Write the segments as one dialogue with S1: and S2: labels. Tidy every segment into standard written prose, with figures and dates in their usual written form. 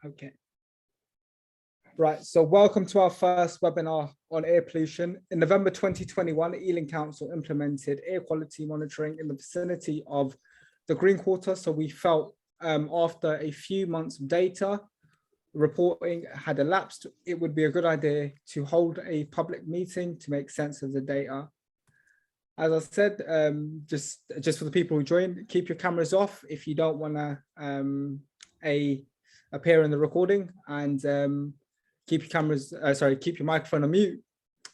S1: Okay. Right, so welcome to our first webinar on air pollution. In November 2021, Ealing Council implemented air quality monitoring in the vicinity of the Green Quarter. So we felt after a few months of data reporting had elapsed, it would be a good idea to hold a public meeting to make sense of the data. As I said, just for the people who joined, keep your cameras off if you don't want to appear in the recording, and keep your cameras, keep your microphone on mute.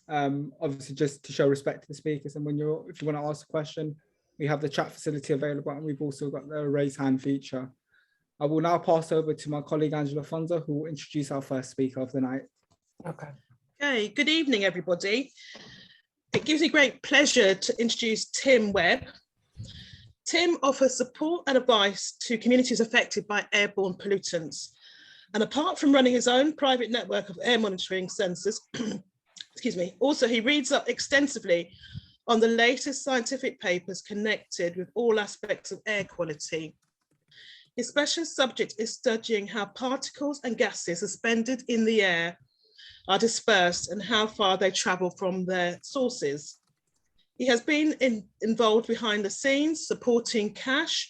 S1: Obviously, just to show respect to the speakers. And if you want to ask a question, we have the chat facility available, and we've also got the raise hand feature. I will now pass over to my colleague Angela Fonza, who will introduce our first speaker of the night.
S2: Okay, good evening, everybody. It gives me great pleasure to introduce Tim Webb. Tim offers support and advice to communities affected by airborne pollutants. And apart from running his own private network of air monitoring sensors, excuse me, also he reads up extensively on the latest scientific papers connected with all aspects of air quality. His special subject is studying how particles and gases suspended in the air are dispersed and how far they travel from their sources. He has been involved behind the scenes, supporting CASH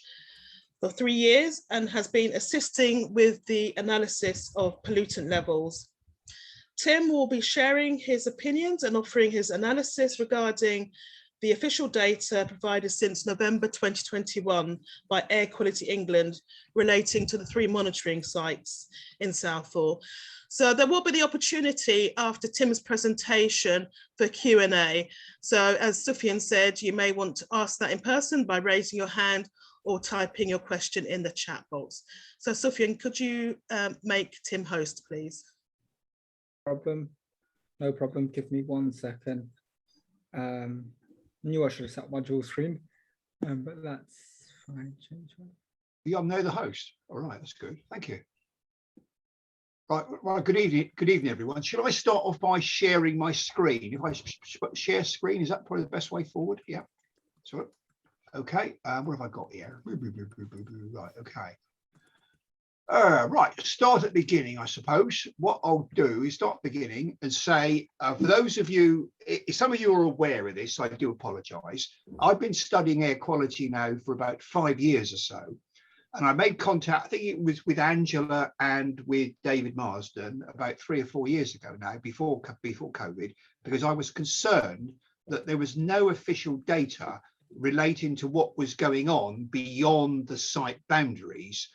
S2: for 3 years, and has been assisting with the analysis of pollutant levels. Tim will be sharing his opinions and offering his analysis regarding the official data provided since November 2021 by Air Quality England relating to the 3 monitoring sites in Southall. So there will be the opportunity after Tim's presentation for Q&A. So as Sufyan said, you may want to ask that in person by raising your hand or typing your question in the chat box. So Sufyan, could you make Tim host, please?
S1: No problem, give me 1 second. Knew I should have set my dual screen, but that's fine.
S3: Yeah, I'm now the host. All right, that's good. Thank you. Right. Good evening, everyone. Should I start off by sharing my screen? If I share screen, is that probably the best way forward? Yeah. So, okay. What have I got here? Right. Okay. Right. Start at the beginning, I suppose. What I'll do is start at the beginning and say, for those of you, if some of you are aware of this, I do apologise. I've been studying air quality now for about 5 years or so. And I made contact, I think it was with Angela and with David Marsden about 3 or 4 years ago now, before COVID, because I was concerned that there was no official data relating to what was going on beyond the site boundaries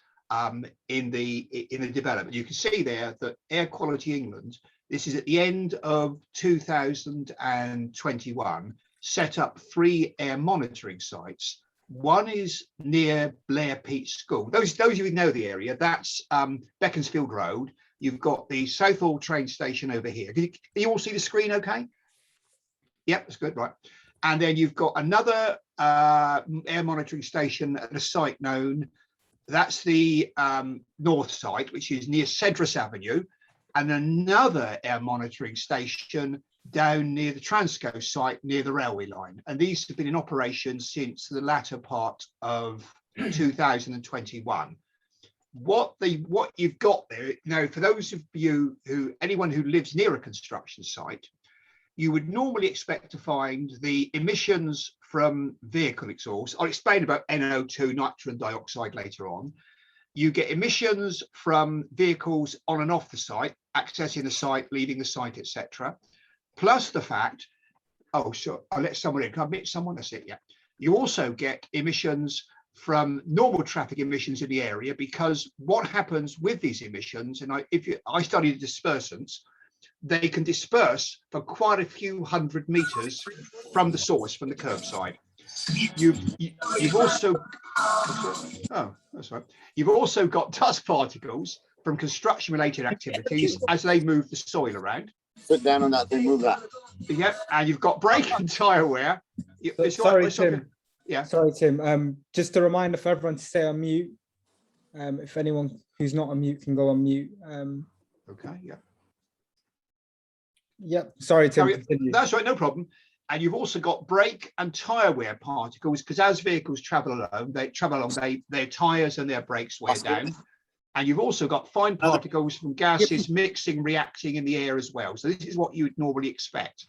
S3: in the development. You can see there that Air Quality England, this is at the end of 2021, set up 3 air monitoring sites. One is near Blair Peat School. Those of you who know the area, that's Beaconsfield Road. You've got the Southall train station over here. Can you all see the screen okay? Yep, that's good, right. And then you've got another air monitoring station at a site known, that's the north site, which is near Cedrus Avenue, and another air monitoring station down near the Transco site near the railway line. And these have been in operation since the latter part of 2021. What you've got there, now for those of you anyone who lives near a construction site, you would normally expect to find the emissions from vehicle exhaust. I'll explain about NO2, nitrogen dioxide later on. You get emissions from vehicles on and off the site, accessing the site, leaving the site, etc. Plus the fact, oh, sure, I'll let someone in. Can I admit someone? That's it, yeah. You also get emissions from normal traffic emissions in the area, because what happens with these emissions, and I studied dispersants, they can disperse for quite a few hundred meters from the source, from the curbside. You've also, oh, that's right. You've also got dust particles from construction-related activities as they move the soil around.
S4: Put down on that thing, move that.
S3: Yep, and you've got brake and tyre wear.
S1: Sorry, Tim.
S3: Yeah.
S1: Sorry, Tim. Just a reminder for everyone to stay on mute. If anyone who's not on mute can go on mute.
S3: Okay, yeah.
S1: Yep, sorry, Tim.
S3: That's right, no problem. And you've also got brake and tyre wear particles, because as vehicles travel along, their tyres and their brakes wear down. And you've also got fine particles from gases mixing, reacting in the air as well. So this is what you would normally expect.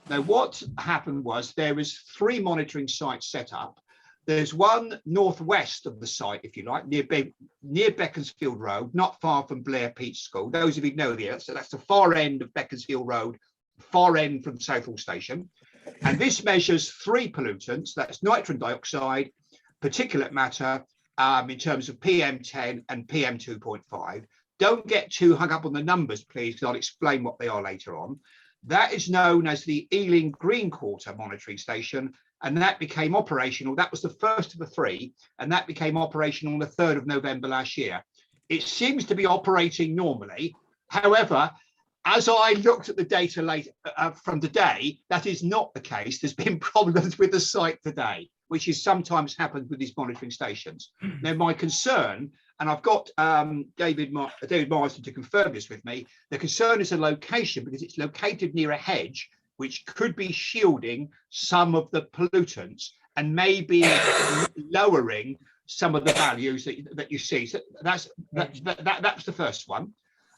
S3: Now, what happened was there was 3 monitoring sites set up. There's one northwest of the site, if you like, near Beaconsfield Road, not far from Blair Peach School. Those of you know the area, so that's the far end of Beaconsfield Road, far end from Southall station. And this measures 3 pollutants, that's nitrogen dioxide, particulate matter, in terms of PM10 and PM2.5. Don't get too hung up on the numbers, please, because I'll explain what they are later on. That is known as the Ealing Green Quarter monitoring station, and that became operational. That was the first of the 3, and that became operational on the 3rd of November last year. It seems to be operating normally. However, as I looked at the data later from today, that is not the case. There's been problems with the site today, which is sometimes happens with these monitoring stations. Now, my concern, and I've got David Marsden to confirm this with me, the concern is the location, because it's located near a hedge, which could be shielding some of the pollutants and maybe lowering some of the values that you see. So that's the first one.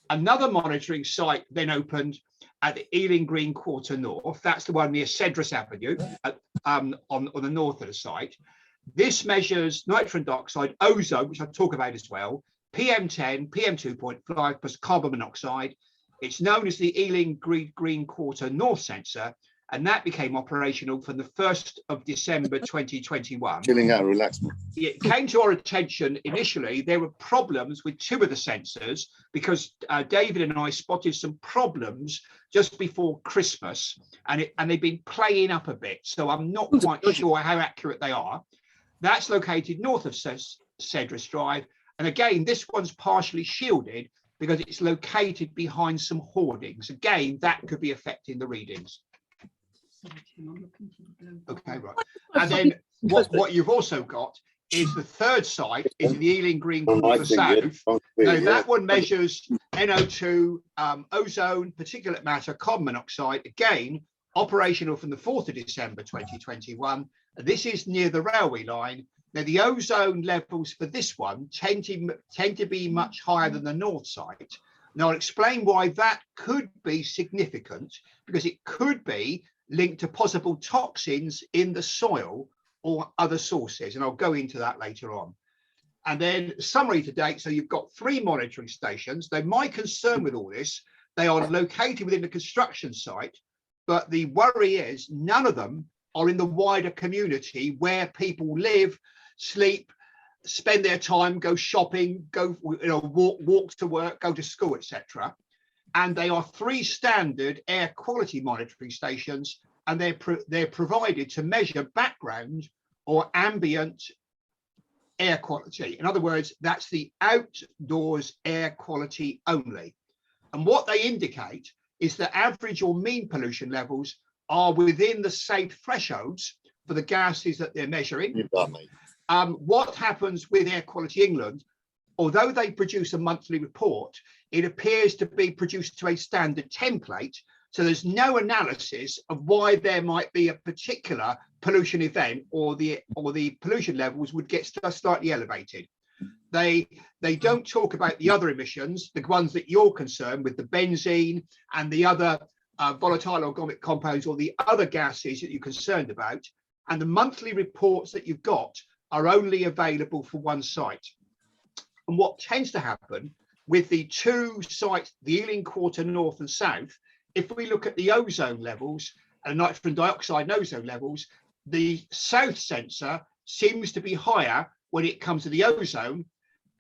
S3: Another monitoring site then opened at the Ealing Green Quarter North. That's the one near Cedrus Avenue on the north of the site. This measures nitrogen dioxide, ozone, which I'll talk about as well, PM10, PM2.5 plus carbon monoxide. It's known as the Ealing Green Quarter North sensor, and that became operational from the 1st of December 2021.
S4: Chilling out, relaxing.
S3: It came to our attention initially, there were problems with 2 of the sensors because David and I spotted some problems just before Christmas, and they've been playing up a bit. So I'm not quite sure how accurate they are. That's located north of Cedrus Drive. And again, this one's partially shielded because it's located behind some hoardings. Again, that could be affecting the readings. Okay, right. And then what you've also got is the 3rd site is the Ealing Green Quarter South. Now, that one measures NO2, ozone, particulate matter, carbon monoxide, again, operational from the 4th of December 2021. This is near the railway line. Now, the ozone levels for this one tend to be much higher than the north site. Now, I'll explain why that could be significant, because it could be linked to possible toxins in the soil or other sources, and I'll go into that later on. And then summary to date, so you've got 3 monitoring stations. Now, my concern with all this, they are located within the construction site, but the worry is none of them are in the wider community where people live, sleep, spend their time, go shopping, go walk to work, go to school, etc. And they are 3 standard air quality monitoring stations, and they're provided to measure background or ambient air quality. In other words, that's the outdoors air quality only. And what they indicate is that average or mean pollution levels are within the safe thresholds for the gases that they're measuring.
S4: You've done, mate.
S3: What happens with Air Quality England, although they produce a monthly report, it appears to be produced to a standard template. So there's no analysis of why there might be a particular pollution event or the pollution levels would get slightly elevated. They don't talk about the other emissions, the ones that you're concerned with, the benzene and the other volatile organic compounds or the other gases that you're concerned about. And the monthly reports that you've got are only available for one site. And what tends to happen with the 2 sites, the Ealing Quarter North and South, if we look at the ozone levels and nitrogen dioxide and ozone levels, the south sensor seems to be higher when it comes to the ozone,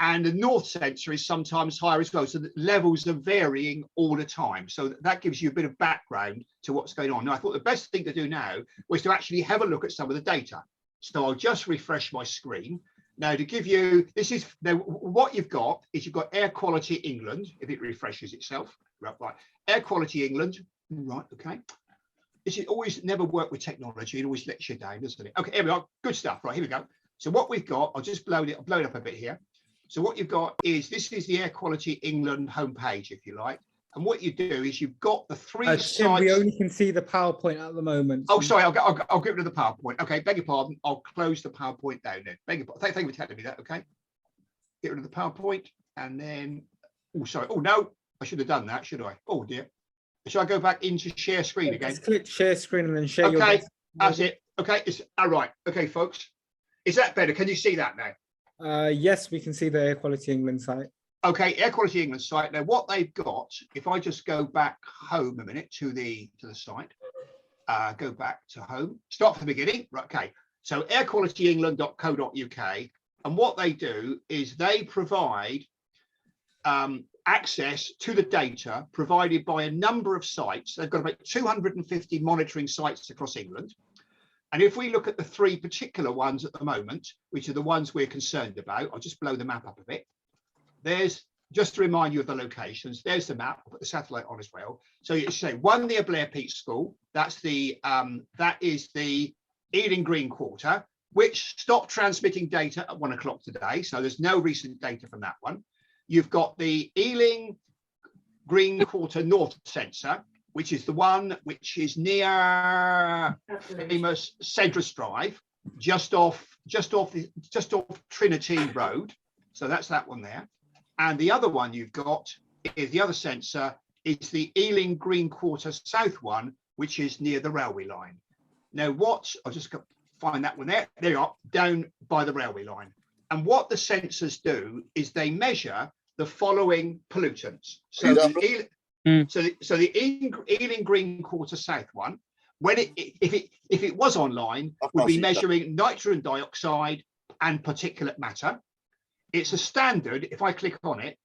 S3: and the north sensor is sometimes higher as well. So the levels are varying all the time. So that gives you a bit of background to what's going on. Now, I thought the best thing to do now was to actually have a look at some of the data. So I'll just refresh my screen. Now, to give you, what you've got is you've got Air Quality England, if it refreshes itself. Right. Air Quality England. Right, okay. This is always never work with technology. It always lets you down, doesn't it? Okay, here we are. Good stuff. Right, here we go. So what we've got, I'll just blow it up a bit here. So what you've got is, this is the Air Quality England homepage, if you like. And what you do is you've got the 3 sites.
S1: Tim, we only can see the PowerPoint at the moment.
S3: Oh, sorry, I'll get rid of the PowerPoint. Okay, beg your pardon. I'll close the PowerPoint down then. Beg your pardon. Thank you for telling me that, okay? Get rid of the PowerPoint. and then, oh, sorry. Oh, no, I should have done that, should I? Oh, dear. Should I go back into share screen again?
S1: Just click share screen and then share your
S3: Okay,
S1: desk.
S3: that's it. Okay, it's all right. Okay, folks. Is that better? Can you see that now?
S1: Yes, we can see the Air Quality England site.
S3: Okay, Air Quality England site. Now, what they've got, if I just go back home a minute to the site, go back to home, start from the beginning. Right, okay, so airqualityengland.co.uk, and what they do is they provide access to the data provided by a number of sites. They've got about 250 monitoring sites across England. And if we look at the three particular ones at the moment, which are the ones we're concerned about, I'll just blow the map up a bit. There's, just to remind you of the locations, there's the map, I'll put the satellite on as well. So you say one near Blair Peat School, that is the Ealing Green Quarter, which stopped transmitting data at 1 o'clock today. So there's no recent data from that one. You've got the Ealing Green Quarter North sensor, which is the one which is near famous Cedrus Drive, just off Trinity Road. So that's that one there. And the other one you've got is the other sensor is the Ealing Green Quarter South one, which is near the railway line. Now I'll just find that one there. There you are, down by the railway line. And what the sensors do is they measure the following pollutants. So the Ealing Green Quarter South one, when if it was online, would be measuring nitrogen dioxide and particulate matter. It's a standard, if I click on it,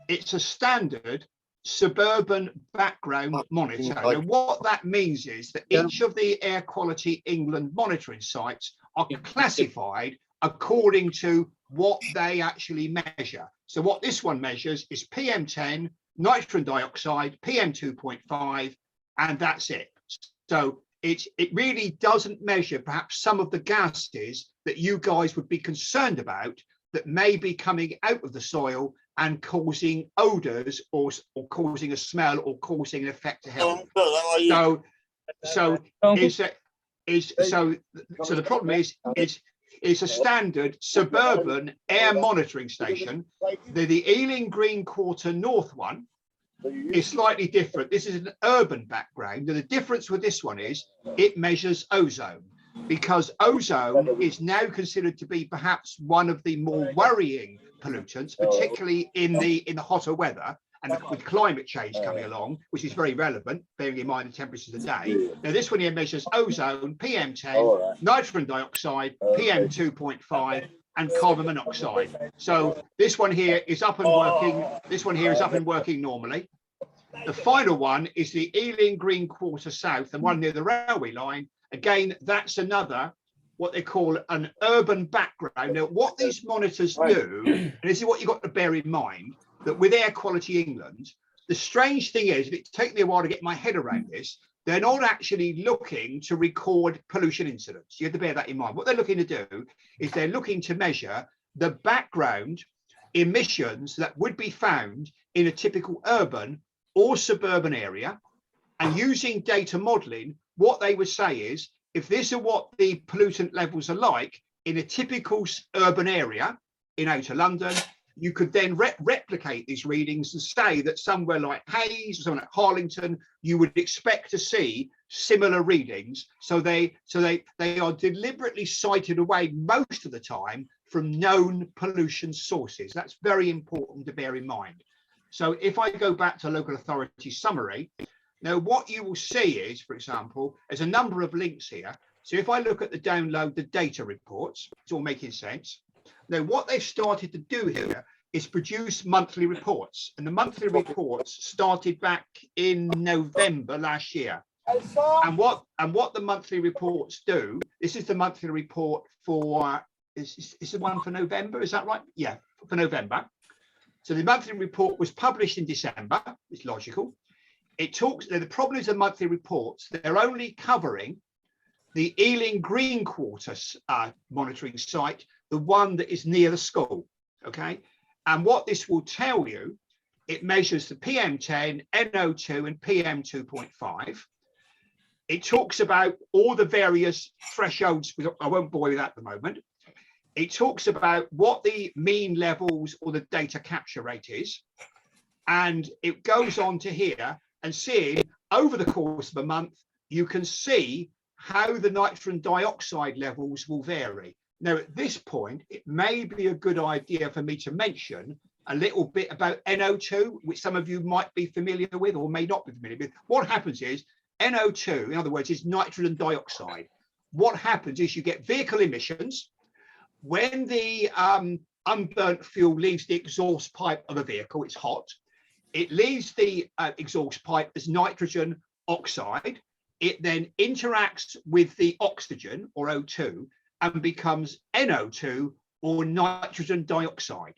S3: it's a standard suburban background monitor. Now, what that means is that each of the Air Quality England monitoring sites are classified according to what they actually measure. So what this one measures is PM10, nitrogen dioxide, PM2.5, and that's it. So it really doesn't measure perhaps some of the gases that you guys would be concerned about that may be coming out of the soil and causing odors or causing a smell or causing an effect to health. So the problem is it's a standard suburban air monitoring station. The Ealing Green Quarter North one is slightly different. This is an urban background. And the difference with this one is it measures ozone, because ozone is now considered to be perhaps one of the more worrying pollutants, particularly in the hotter weather and with climate change coming along, which is very relevant, bearing in mind the temperatures of the day. Now, this one here measures ozone, PM10, nitrogen dioxide, PM2.5, and carbon monoxide. So this one here is up and working. This one here is up and working normally. The final one is the Ealing Green Quarter South, the one near the railway line. Again, that's another, what they call an urban background. Now, what these monitors do, and this is what you've got to bear in mind, that with Air Quality England, the strange thing is, it takes me a while to get my head around this, they're not actually looking to record pollution incidents. You have to bear that in mind. What they're looking to do is they're looking to measure the background emissions that would be found in a typical urban or suburban area. And using data modeling, what they would say is, if this is what the pollutant levels are like in a typical urban area in outer London, you could then replicate these readings and say that somewhere like Hayes or somewhere like Harlington, you would expect to see similar readings. So they are deliberately cited away most of the time from known pollution sources. That's very important to bear in mind. So if I go back to local authority summary, now what you will see is, for example, there's a number of links here. So if I look at the download the data reports, it's all making sense. Now, what they've started to do here is produce monthly reports, and the monthly reports started back in November last year. And what the monthly reports do, this is the monthly report for, is the one for November, is that right? Yeah, for November. So the monthly report was published in December, it's logical. It talks, the problem is the monthly reports, they're only covering the Ealing Green Quarter monitoring site, the one that is near the school, okay? And what this will tell you, it measures the PM10, NO2 and PM2.5. It talks about all the various thresholds, I won't bore you with that at the moment. it talks about what the mean levels or the data capture rate is. And it goes on to here and seeing over the course of a month, you can see how the nitrogen dioxide levels will vary. Now, at this point, it may be a good idea for me to mention a little bit about NO2, which some of you might be familiar with or may not be familiar with. What happens is NO2, in other words, is nitrogen dioxide. What happens is you get vehicle emissions. When the unburnt fuel leaves the exhaust pipe of a vehicle, it's hot. It leaves the exhaust pipe as nitrogen oxide. It then interacts with the oxygen or O2 and becomes NO2 or nitrogen dioxide.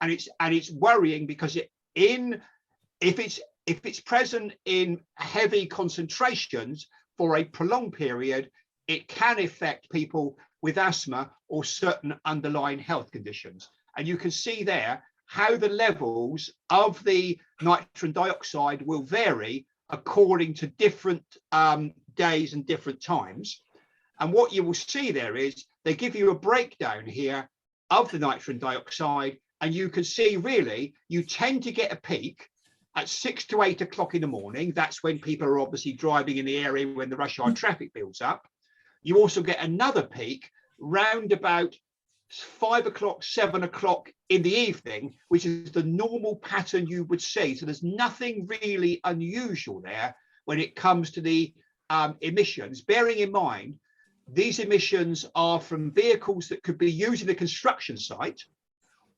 S3: And it's worrying because if it's present in heavy concentrations for a prolonged period, it can affect people with asthma or certain underlying health conditions. And you can see there how the levels of the nitrogen dioxide will vary according to different days and different times. And what you will see there is they give you a breakdown here of the nitrogen dioxide, and you can see really you tend to get a peak at 6 to 8 o'clock in the morning. That's when people are obviously driving in the area when the rush hour traffic builds up. You also get another peak round about 5 o'clock, 7 o'clock in the evening, which is the normal pattern you would see. So there's nothing really unusual there when it comes to the emissions, bearing in mind these emissions are from vehicles that could be used in a construction site,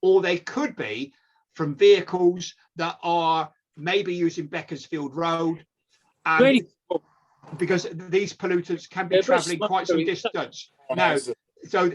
S3: or they could be from vehicles that are maybe using Beaconsfield Road, because these pollutants can be travelling quite some distance. Now, so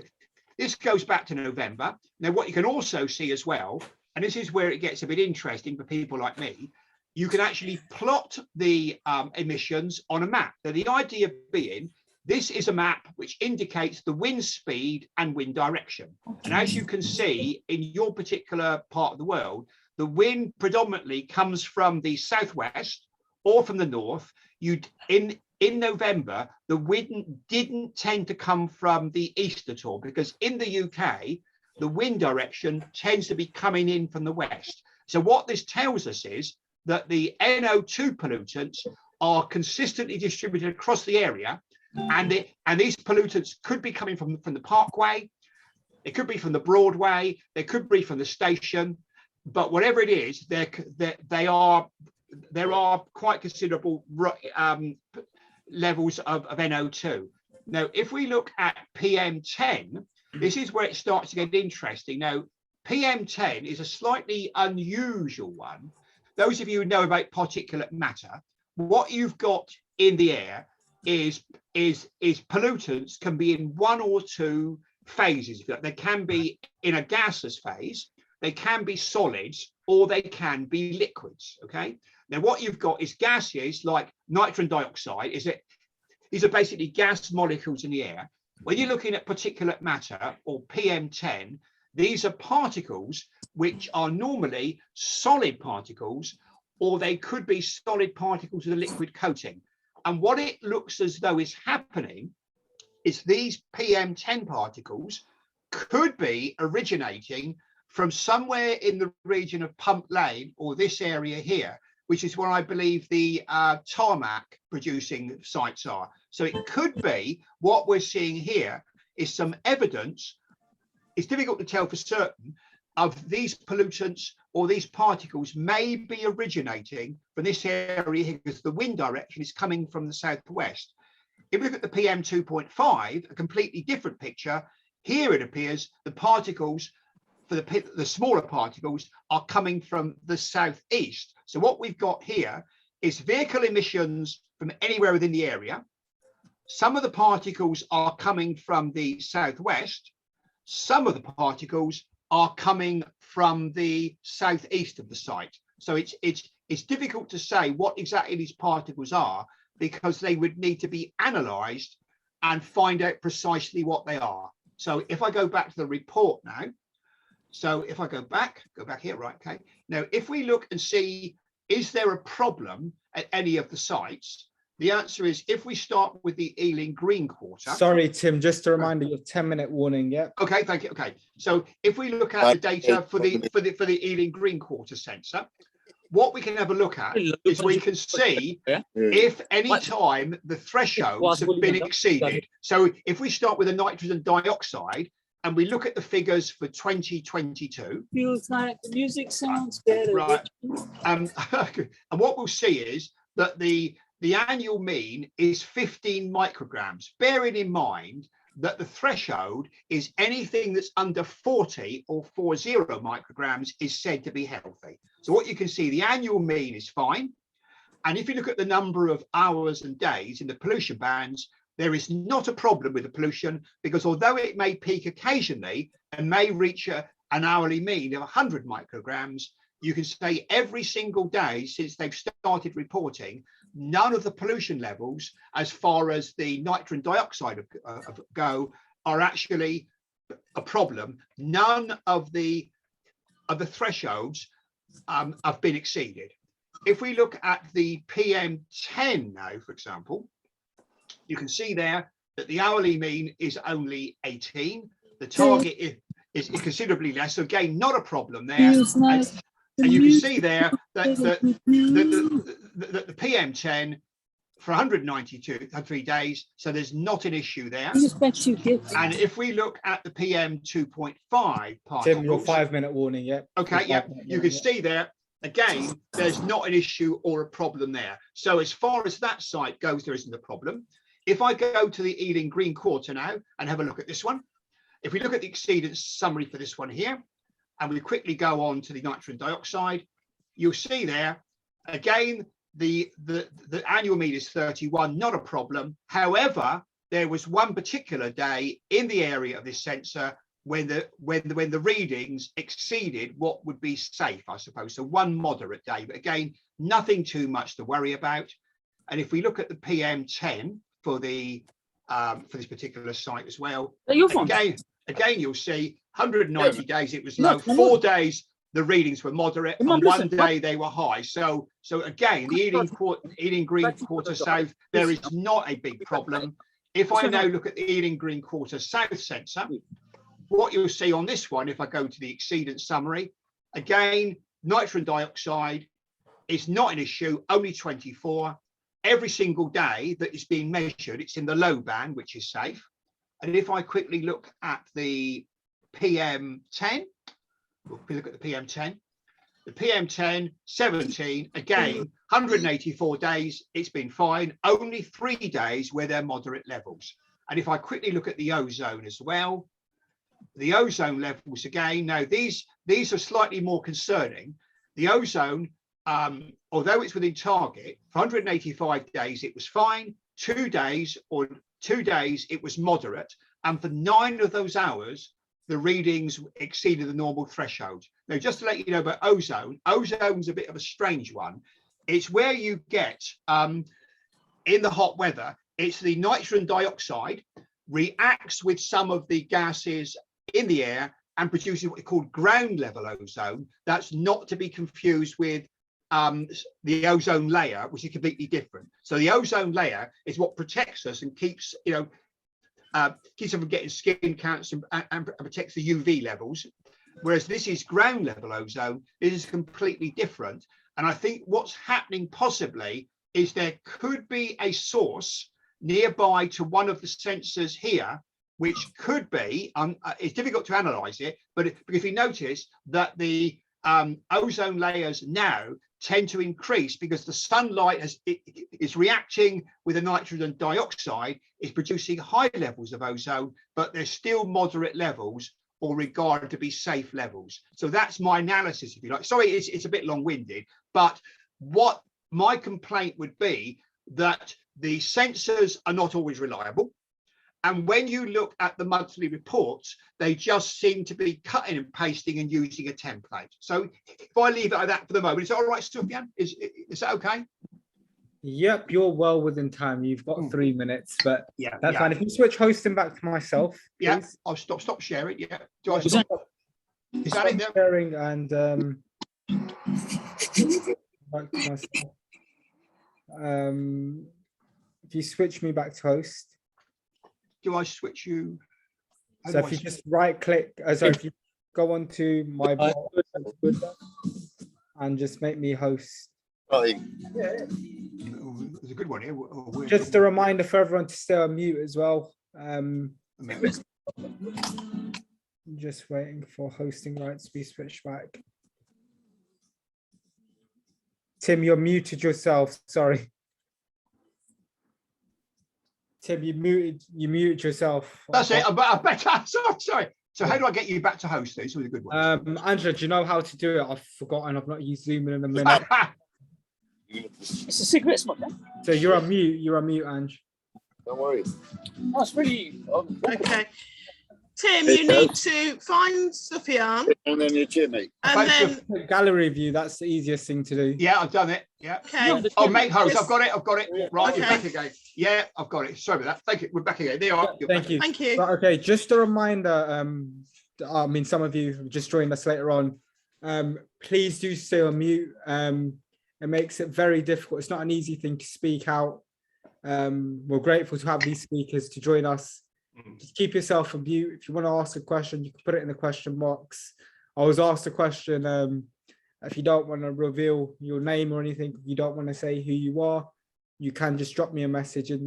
S3: this goes back to November. Now, what you can also see as well, and this is where it gets a bit interesting for people like me, you can actually plot the emissions on a map. Now, the idea being, this is a map which indicates the wind speed and wind direction. And as you can see in your particular part of the world, the wind predominantly comes from the southwest or from the north. In November, the wind didn't tend to come from the east at all, because in the UK, the wind direction tends to be coming in from the west. So what this tells us is that the NO2 pollutants are consistently distributed across the area, and these pollutants could be coming from the Parkway, it could be from the Broadway, they could be from the station, but whatever it is, there are quite considerable levels of NO2. Now, if we look at PM10, this is where it starts to get interesting. Now, PM10 is a slightly unusual one. Those of you who know about particulate matter, what you've got in the air is pollutants can be in one or two phases. They can be in a gaseous phase, they can be solids, or they can be liquids. Okay. Now, what you've got is gases like nitrogen dioxide. These are basically gas molecules in the air. When you're looking at particulate matter or PM10, these are particles which are normally solid particles, or they could be solid particles with a liquid coating. And what it looks as though is happening is these PM10 particles could be originating from somewhere in the region of Pump Lane or this area here, which is where I believe the tarmac producing sites are. So it could be what we're seeing here is some evidence, it's difficult to tell for certain, of these pollutants or these particles may be originating from this area here, because the wind direction is coming from the southwest. If we look at the PM 2.5, a completely different picture, here it appears the particles, for the smaller particles, are coming from the southeast. So what we've got here is vehicle emissions from anywhere within the area. Some of the particles are coming from the southwest. Some of the particles are coming from the southeast of the site. So it's difficult to say what exactly these particles are, because they would need to be analysed and find out precisely what they are. So if I go back to the report now, so if I go back here, right, okay. Now, if we look and see, is there a problem at any of the sites? The answer is if we start with the Ealing Green Quarter.
S1: Sorry, Tim, just a reminder, your 10-minute warning. Yeah.
S3: Okay, thank you. Okay, so if we look at the data for the Ealing Green Quarter sensor, what we can have a look at is we can see if any time the thresholds have been exceeded. So if we start with a nitrogen dioxide and we look at the figures for 2022,
S5: Feels like the music sounds better.
S3: right? And what we'll see is that the annual mean is 15 micrograms, bearing in mind that the threshold is anything that's under 40 or 40 micrograms is said to be healthy. So what you can see, the annual mean is fine. And if you look at the number of hours and days in the pollution bands, there is not a problem with the pollution, because although it may peak occasionally and may reach an hourly mean of 100 micrograms, you can say every single day since they've started reporting, none of the pollution levels, as far as the nitrogen dioxide go, are actually a problem. None of the thresholds have been exceeded. If we look at the PM10 now, for example, you can see there that the hourly mean is only 18. The target is considerably less. So again, not a problem there. And you can see there that the PM10 for 193 days, so there's not an issue there. And if we look at the PM 2.5 particles,
S1: Tim, your 5-minute warning, yeah.
S3: Okay, yeah, you can see there, again, there's not an issue or a problem there. So as far as that site goes, there isn't a problem. If I go to the Ealing Green Quarter now and have a look at this one, if we look at the exceedance summary for this one here, and we quickly go on to the nitrogen dioxide, you'll see there, again, the annual mean is 31, not a problem. However, there was one particular day in the area of this sensor when the readings exceeded what would be safe, I suppose. So one moderate day, but again, nothing too much to worry about. And if we look at the PM10 for this particular site as well, again, you'll see 190 days it was low, 4 days the readings were moderate, and 1 day they were high. So again, the Ealing Green Quarter South, there is not a big problem. If I now look at the Ealing Green Quarter South sensor, what you'll see on this one, if I go to the exceedance summary, again, nitrogen dioxide is not an issue, only 24. Every single day that is being measured, it's in the low band, which is safe. And if I quickly look at the PM10, we look at the PM10. The PM10, 17, again, 184 days, it's been fine. Only 3 days where they're moderate levels. And if I quickly look at the ozone as well, the ozone levels again, now these are slightly more concerning. The ozone, although it's within target, for 185 days, it was fine. 2 days it was moderate. And for 9 of those hours, the readings exceeded the normal threshold. Now, just to let you know about ozone's a bit of a strange one. It's where you get, in the hot weather, it's the nitrogen dioxide reacts with some of the gases in the air and produces what we call ground level ozone. That's not to be confused with the ozone layer, which is completely different. So the ozone layer is what protects us and keeps, keeps us from getting skin cancer and protects the UV levels. Whereas this is ground level ozone. It is completely different. And I think what's happening possibly is there could be a source nearby to one of the sensors here, which could be, it's difficult to analyze it, but if you notice that the ozone layers now tend to increase because the sunlight is reacting with the nitrogen dioxide, is producing high levels of ozone, but they're still moderate levels or regarded to be safe levels. So that's my analysis, if you like. Sorry, it's a bit long-winded, but what my complaint would be that the sensors are not always reliable. And when you look at the monthly reports, they just seem to be cutting and pasting and using a template. So if I leave it at that for the moment, is that all right, Sufyan? Is that okay?
S1: Yep, you're well within time. You've got 3 minutes, but yeah, that's fine. If you switch hosting back to myself, please.
S3: Yeah, I'll stop sharing. Yeah, do I stop? Is that it there?
S1: Sharing and back to myself. if you switch me back to host,
S3: Do I switch you? How
S1: so
S3: do
S1: if
S3: I
S1: you
S3: switch?
S1: just right click, sorry, if you go on to my box and just make me host.
S4: Right.
S3: Oh, there's a good one here. Oh, where-
S1: Just a reminder for everyone to stay on mute as well. Just waiting for hosting rights to be switched back. Tim, you're muted yourself. Sorry. Tim, you muted yourself.
S3: That's it. I better. Sorry. So how do I get you back to host? This was a good one.
S1: Angela, do you know how to do it? I've forgotten. I've not used Zoom in a minute.
S5: It's a cigarette smoke. Yeah?
S1: So you're on mute. You're on mute, Ange.
S4: Don't worry.
S5: That's really.
S2: Okay. Tim, you need to find Sufyan
S4: And then your chair, mate.
S2: and then,
S1: Gallery view. That's the easiest thing to do.
S3: Yeah, I've done it. Yeah.
S2: okay.
S3: Oh, make host. I've got it. I've got it. Right,
S2: Okay.
S3: we're back again. Yeah, I've got it. Sorry about that. Thank you. We're back again. There you are. You're
S1: Thank
S3: back.
S1: you.
S2: Thank you.
S1: Right, okay, just a reminder. I mean, some of you have just joined us later on. Please do stay on mute. It makes it very difficult. It's not an easy thing to speak out. We're grateful to have these speakers to join us. Just keep yourself on mute. If you want to ask a question, you can put it in the question box. I was asked a question. If you don't want to reveal your name or anything, if you don't want to say who you are, you can just drop me a message in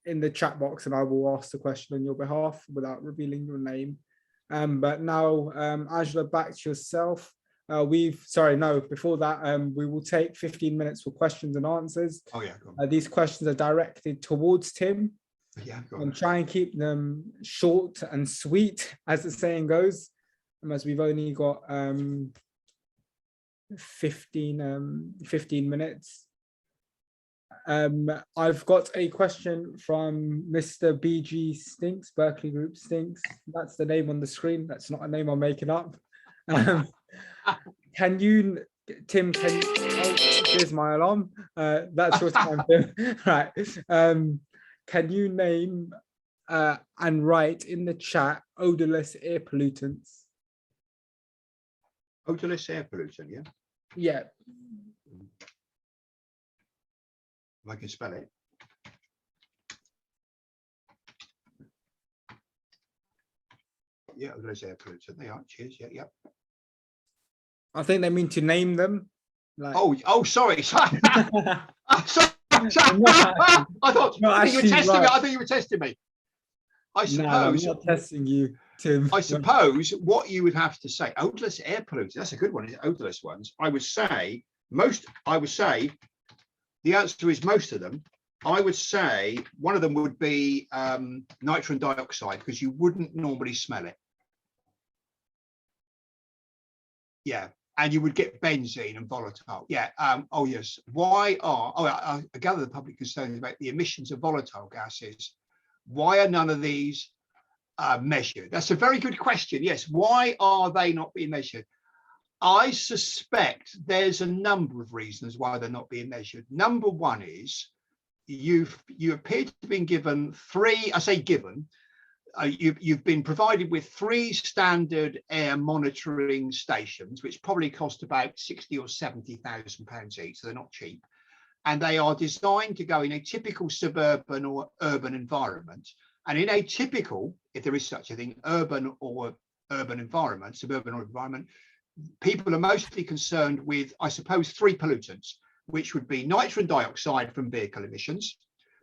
S1: the chat box, and I will ask the question on your behalf without revealing your name. But now, Angela, back to yourself. Before that, we will take 15 minutes for questions and answers.
S3: Oh yeah. Go on.
S1: These questions are directed towards Tim,
S3: Yeah. Go on.
S1: and try and keep them short and sweet, as the saying goes, as we've only got 15 minutes. I've got a question from Mr. BG Stinks, Berkeley Group Stinks. That's the name on the screen. That's not a name I'm making up. Can you, Tim, here's my alarm. That's your time, Tim. Right. Can you name and write in the chat odorless air pollutants?
S3: Odorless air pollution, yeah.
S1: Yeah.
S3: If I can spell it. Yeah, odorless air pollution. They are. Cheers. Yeah, yeah.
S1: I think they mean to name them. Like...
S3: Oh, sorry. Sorry. Oh, sorry. I thought you were testing me. I think you were testing me. I suppose.
S1: No, I'm not testing you, Tim.
S3: I suppose what you would have to say, odorless air pollution. That's a good one. Is odorless ones? I would say the answer is most of them. I would say one of them would be nitrogen dioxide, because you wouldn't normally smell it. Yeah. And you would get benzene and volatile. Yeah. Oh, yes. I gather the public concerns about the emissions of volatile gases. Why are none of these measured? That's a very good question. Yes. Why are they not being measured? I suspect there's a number of reasons why they're not being measured. Number one is you appear to have been given three. I say given. You've been provided with 3 standard air monitoring stations, which probably cost about 60 or 70,000 pounds each, so they're not cheap. And they are designed to go in a typical suburban or urban environment. And in a typical, if there is such a thing, suburban or environment, people are mostly concerned with, I suppose, 3 pollutants, which would be nitrogen dioxide from vehicle emissions,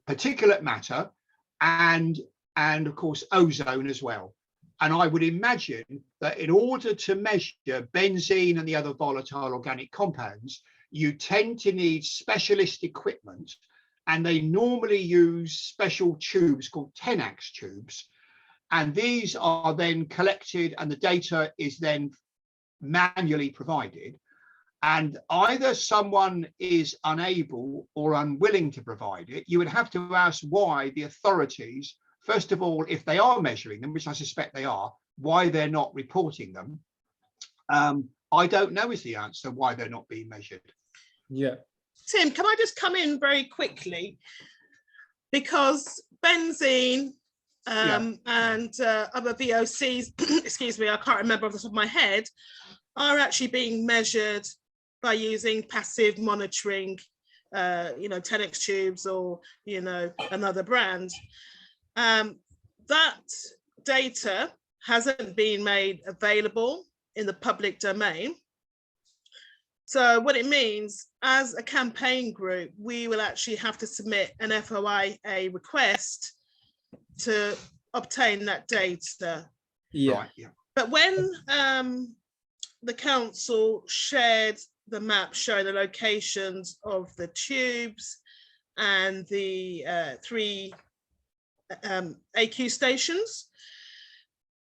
S3: particulate matter, and of course, ozone as well. And I would imagine that in order to measure benzene and the other volatile organic compounds, you tend to need specialist equipment, and they normally use special tubes called Tenax tubes. And these are then collected, and the data is then manually provided. And either someone is unable or unwilling to provide it. You would have to ask why the authorities, first of all, if they are measuring them, which I suspect they are, why they're not reporting them. I don't know is the answer why they're not being measured.
S1: Yeah.
S2: Tim, can I just come in very quickly? Because benzene and other VOCs, excuse me, I can't remember off the top of my head, are actually being measured by using passive monitoring, Tenex tubes or, another brand. That data hasn't been made available in the public domain. So what it means, as a campaign group, we will actually have to submit an FOIA request to obtain that data.
S1: Yeah.
S3: Right, yeah.
S2: But when the council shared the map showing the locations of the tubes and the 3 AQ stations,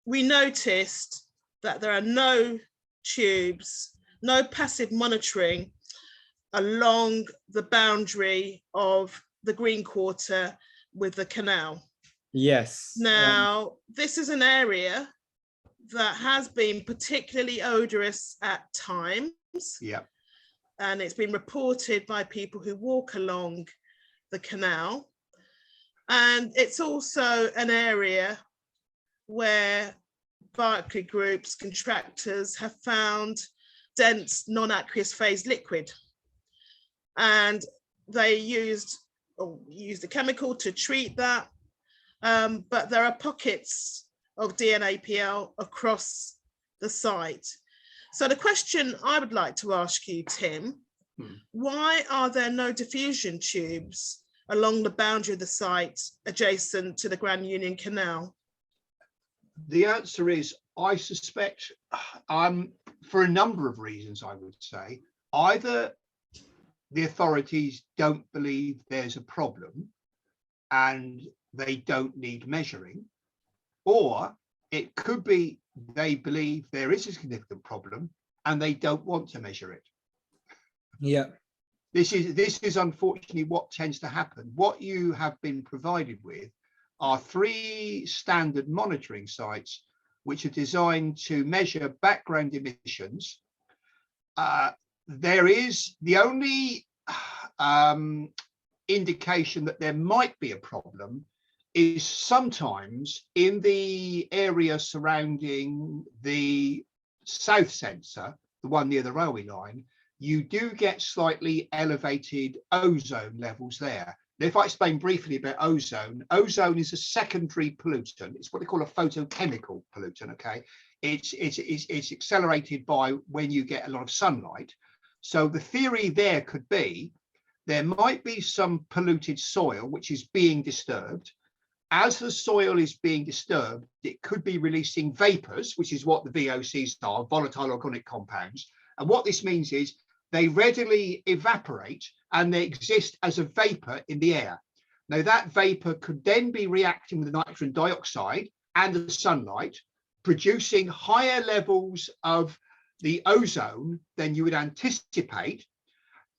S2: we noticed that there are no tubes, no passive monitoring along the boundary of the Green Quarter with the canal.
S1: Yes.
S2: Now, this is an area that has been particularly odorous at times.
S3: Yeah.
S2: And it's been reported by people who walk along the canal. And it's also an area where Berkeley Group's contractors have found dense non-aqueous phase liquid. And they used a chemical to treat that. But there are pockets of DNAPL across the site. So the question I would like to ask you, Tim, why are there no diffusion tubes along the boundary of the site adjacent to the Grand Union Canal?
S3: The answer is, I suspect, for a number of reasons, I would say, either the authorities don't believe there's a problem and they don't need measuring, or it could be they believe there is a significant problem and they don't want to measure it.
S1: Yeah.
S3: This is unfortunately what tends to happen. What you have been provided with are 3 standard monitoring sites which are designed to measure background emissions. There is the only indication that there might be a problem is sometimes in the area surrounding the south sensor, the one near the railway line, you do get slightly elevated ozone levels there. Now, if I explain briefly about ozone, ozone is a secondary pollutant. It's what they call a photochemical pollutant, okay? It's accelerated by when you get a lot of sunlight. So the theory there could be, there might be some polluted soil which is being disturbed. As the soil is being disturbed, it could be releasing vapors, which is what the VOCs are, volatile organic compounds. And what this means is they readily evaporate and they exist as a vapor in the air. Now that vapor could then be reacting with the nitrogen dioxide and the sunlight, producing higher levels of the ozone than you would anticipate.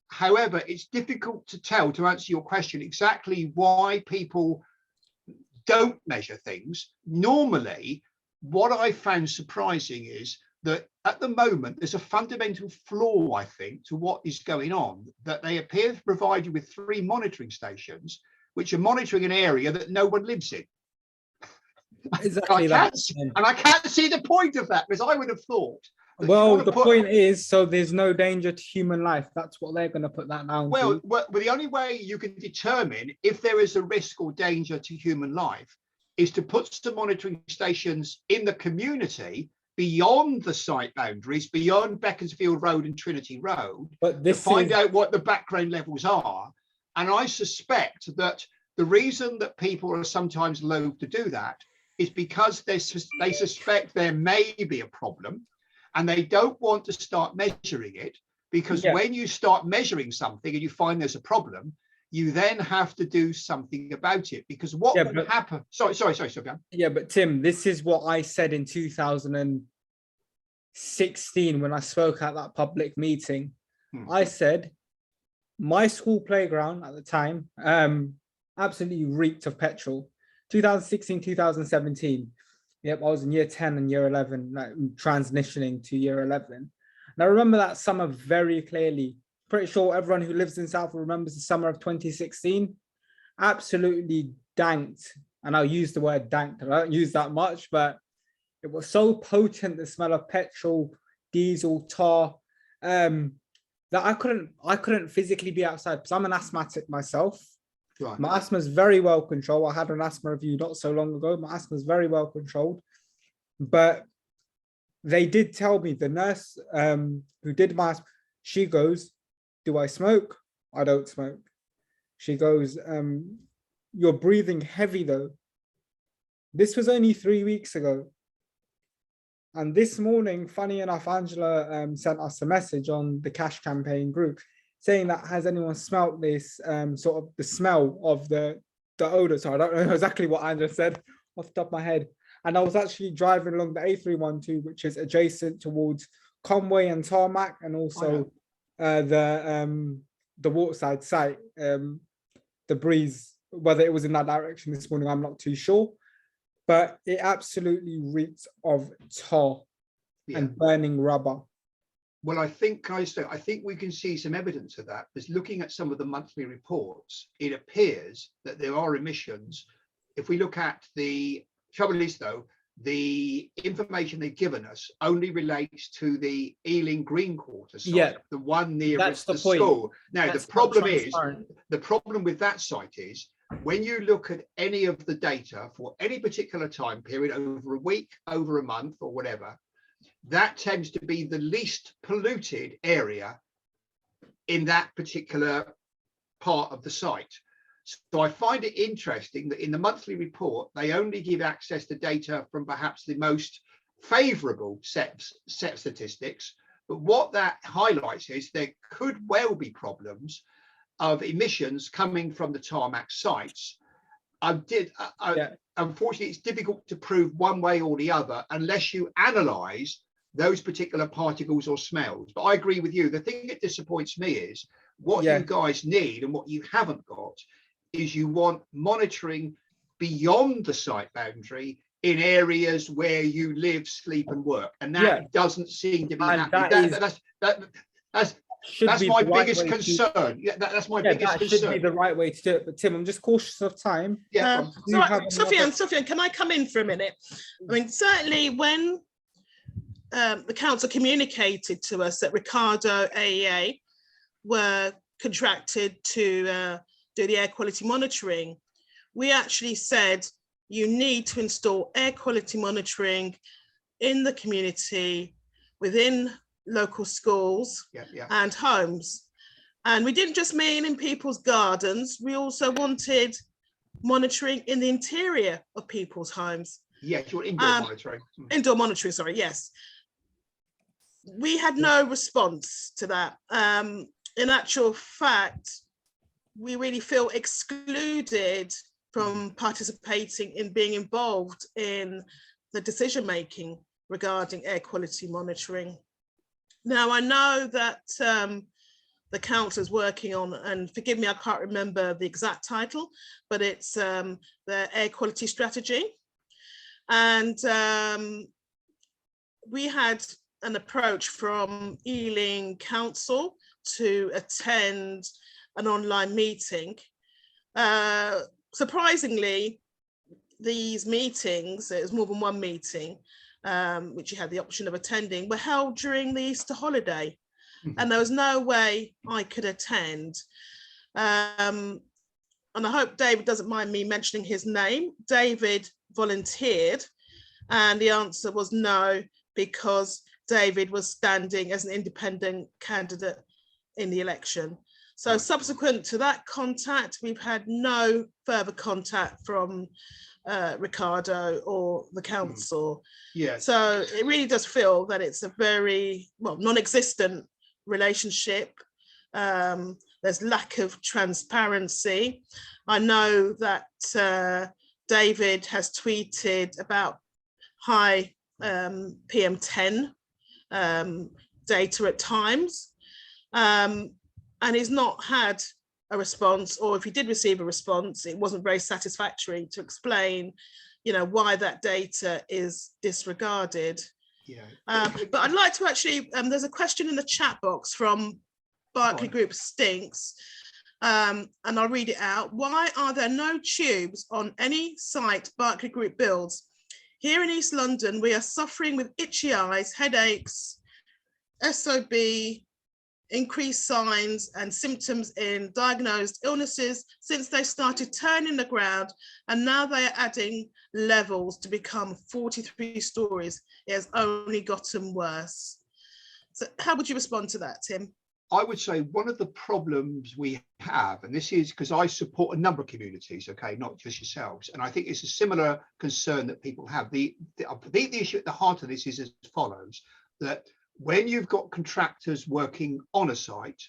S3: However, it's difficult to tell, to answer your question, exactly why people don't measure things. Normally, what I found surprising is that at the moment, there's a fundamental flaw, I think, to what is going on, that they appear to provide you with 3 monitoring stations, which are monitoring an area that no one lives in.
S1: Exactly.
S3: And I can't see the point of that, because I would have thought.
S1: Well, the point is, so there's no danger to human life. That's what they're going to put that down to.
S3: Well, the only way you can determine if there is a risk or danger to human life is to put some monitoring stations in the community beyond the site boundaries, beyond Beaconsfield Road and Trinity Road,
S1: but
S3: to find out what the background levels are. And I suspect that the reason that people are sometimes loath to do that is because they suspect there may be a problem, and they don't want to start measuring it, because when you start measuring something and you find there's a problem, you then have to do something about it, because what would happen? Sorry, Sophia.
S1: Yeah, but Tim, this is what I said in 2016 when I spoke at that public meeting. I said my school playground at the time absolutely reeked of petrol. 2016, 2017. Yep, I was in year 10 and year 11, like transitioning to year 11. And I remember that summer very clearly. Pretty sure everyone who lives in Southall remembers the summer of 2016. Absolutely danked. And I'll use the word danked. I don't use that much, but it was so potent, the smell of petrol, diesel, tar. that I couldn't physically be outside because I'm an asthmatic myself.
S3: Right.
S1: My asthma is very well controlled. I had an asthma review not so long ago. My asthma is very well controlled, but they did tell me, the nurse who did my asthma, she goes, "Do I smoke? I don't smoke." She goes, "You're breathing heavy though." This was only 3 weeks ago. And this morning, funny enough, Angela sent us a message on the cash campaign group saying that, has anyone smelt this sort of the smell of the odor? So I don't know exactly what Angela said off the top of my head. And I was actually driving along the A312, which is adjacent towards Conway and Tarmac, and also the Waterside site. The breeze, whether it was in that direction this morning, I'm not too sure. But it absolutely reeks of tar and burning rubber.
S3: Well, I think we can see some evidence of that, because looking at some of the monthly reports, it appears that there are emissions. If we look at the trouble is, though, the information they've given us only relates to the Ealing Green Quarter site, the one nearest the school. Now, the problem with that site is, when you look at any of the data for any particular time period, over a week, over a month, or whatever, that tends to be the least polluted area in that particular part of the site. So I find it interesting that in the monthly report, they only give access to data from perhaps the most favourable set statistics. But what that highlights is there could well be problems of emissions coming from the tarmac sites. Unfortunately, it's difficult to prove one way or the other unless you analyse those particular particles or smells. But I agree with you. The thing that disappoints me is what you guys need, and what you haven't got, is you want monitoring beyond the site boundary in areas where you live, sleep and work. And that doesn't seem to be happening. That's my biggest concern. That's my biggest concern. That should
S1: be the right way to do it. But Tim, I'm just cautious of time.
S2: Sophia, can I come in for a minute? I mean, certainly when the council communicated to us that Ricardo AEA were contracted to do the air quality monitoring, we actually said you need to install air quality monitoring in the community, within local schools and homes. And we didn't just mean in people's gardens, we also wanted monitoring in the interior of people's homes.
S3: Yes, your indoor monitoring.
S2: Indoor monitoring, sorry, yes. We had no response to that. In actual fact, we really feel excluded from participating in being involved in the decision-making regarding air quality monitoring. Now, I know that the council is working on, and forgive me, I can't remember the exact title, but it's the air quality strategy. And we had an approach from Ealing Council to attend an online meeting. Surprisingly, these meetings, it was more than one meeting, which you had the option of attending, were held during the Easter holiday. And there was no way I could attend. And I hope David doesn't mind me mentioning his name. David volunteered, and the answer was no, because David was standing as an independent candidate in the election. So subsequent to that contact, we've had no further contact from Ricardo or the council. So it really does feel that it's a very, non-existent relationship. There's lack of transparency. I know that David has tweeted about high PM10 data at times. And he's not had a response, or if he did receive a response, it wasn't very satisfactory to explain, why that data is disregarded. But I'd like to actually, there's a question in the chat box from Berkeley Group Stinks, and I'll read it out. Why are there no tubes on any site Berkeley Group builds? Here in East London, we are suffering with itchy eyes, headaches, SOB, increased signs and symptoms in diagnosed illnesses since they started turning the ground, and now they are adding levels to become 43 stories. It has only gotten worse. So how would you respond to that, Tim?
S3: I would say one of the problems we have, and this is because I support a number of communities, okay, not just yourselves, and I think it's a similar concern that people have. The issue at the heart of this is as follows, that when you've got contractors working on a site,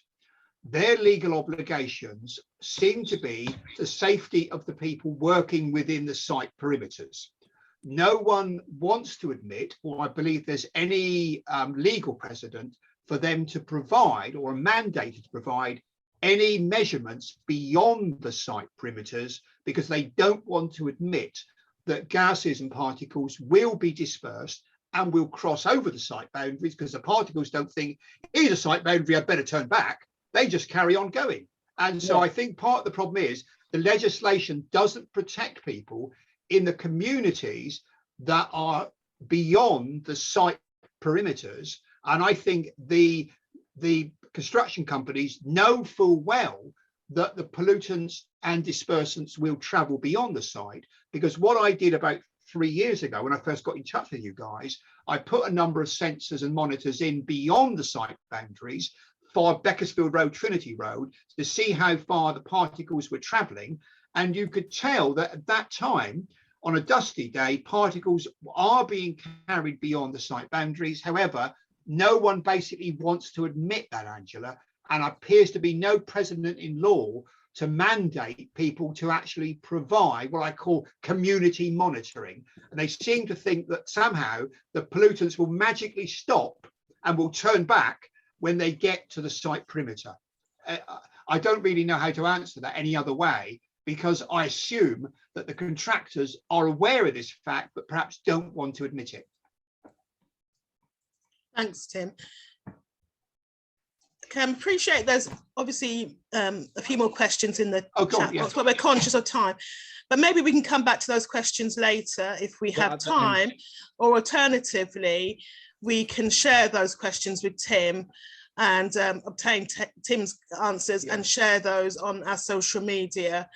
S3: their legal obligations seem to be the safety of the people working within the site perimeters. No one wants to admit, or I believe there's any legal precedent for them to provide or are mandated to provide any measurements beyond the site perimeters, because they don't want to admit that gases and particles will be dispersed and will cross over the site boundaries, because the particles don't think, here's a site boundary, I better turn back. They just carry on going. And so I think part of the problem is the legislation doesn't protect people in the communities that are beyond the site perimeters. And I think the construction companies know full well that the pollutants and dispersants will travel beyond the site, because what I did about 3 years ago when I first got in touch with you guys, I put a number of sensors and monitors in beyond the site boundaries for Beaconsfield Road, Trinity Road, to see how far the particles were traveling. And you could tell that at that time, on a dusty day, particles are being carried beyond the site boundaries. However, no one basically wants to admit that, Angela, and appears to be no precedent in law to mandate people to actually provide what I call community monitoring. And they seem to think that somehow the pollutants will magically stop and will turn back when they get to the site perimeter. I don't really know how to answer that any other way, because I assume that the contractors are aware of this fact, but perhaps don't want to admit it.
S2: Thanks, Tim. Okay, I appreciate there's obviously a few more questions in the chat box, but we're conscious of time. But maybe we can come back to those questions later if we have time, or alternatively, we can share those questions with Tim and obtain Tim's answers and share those on our social media.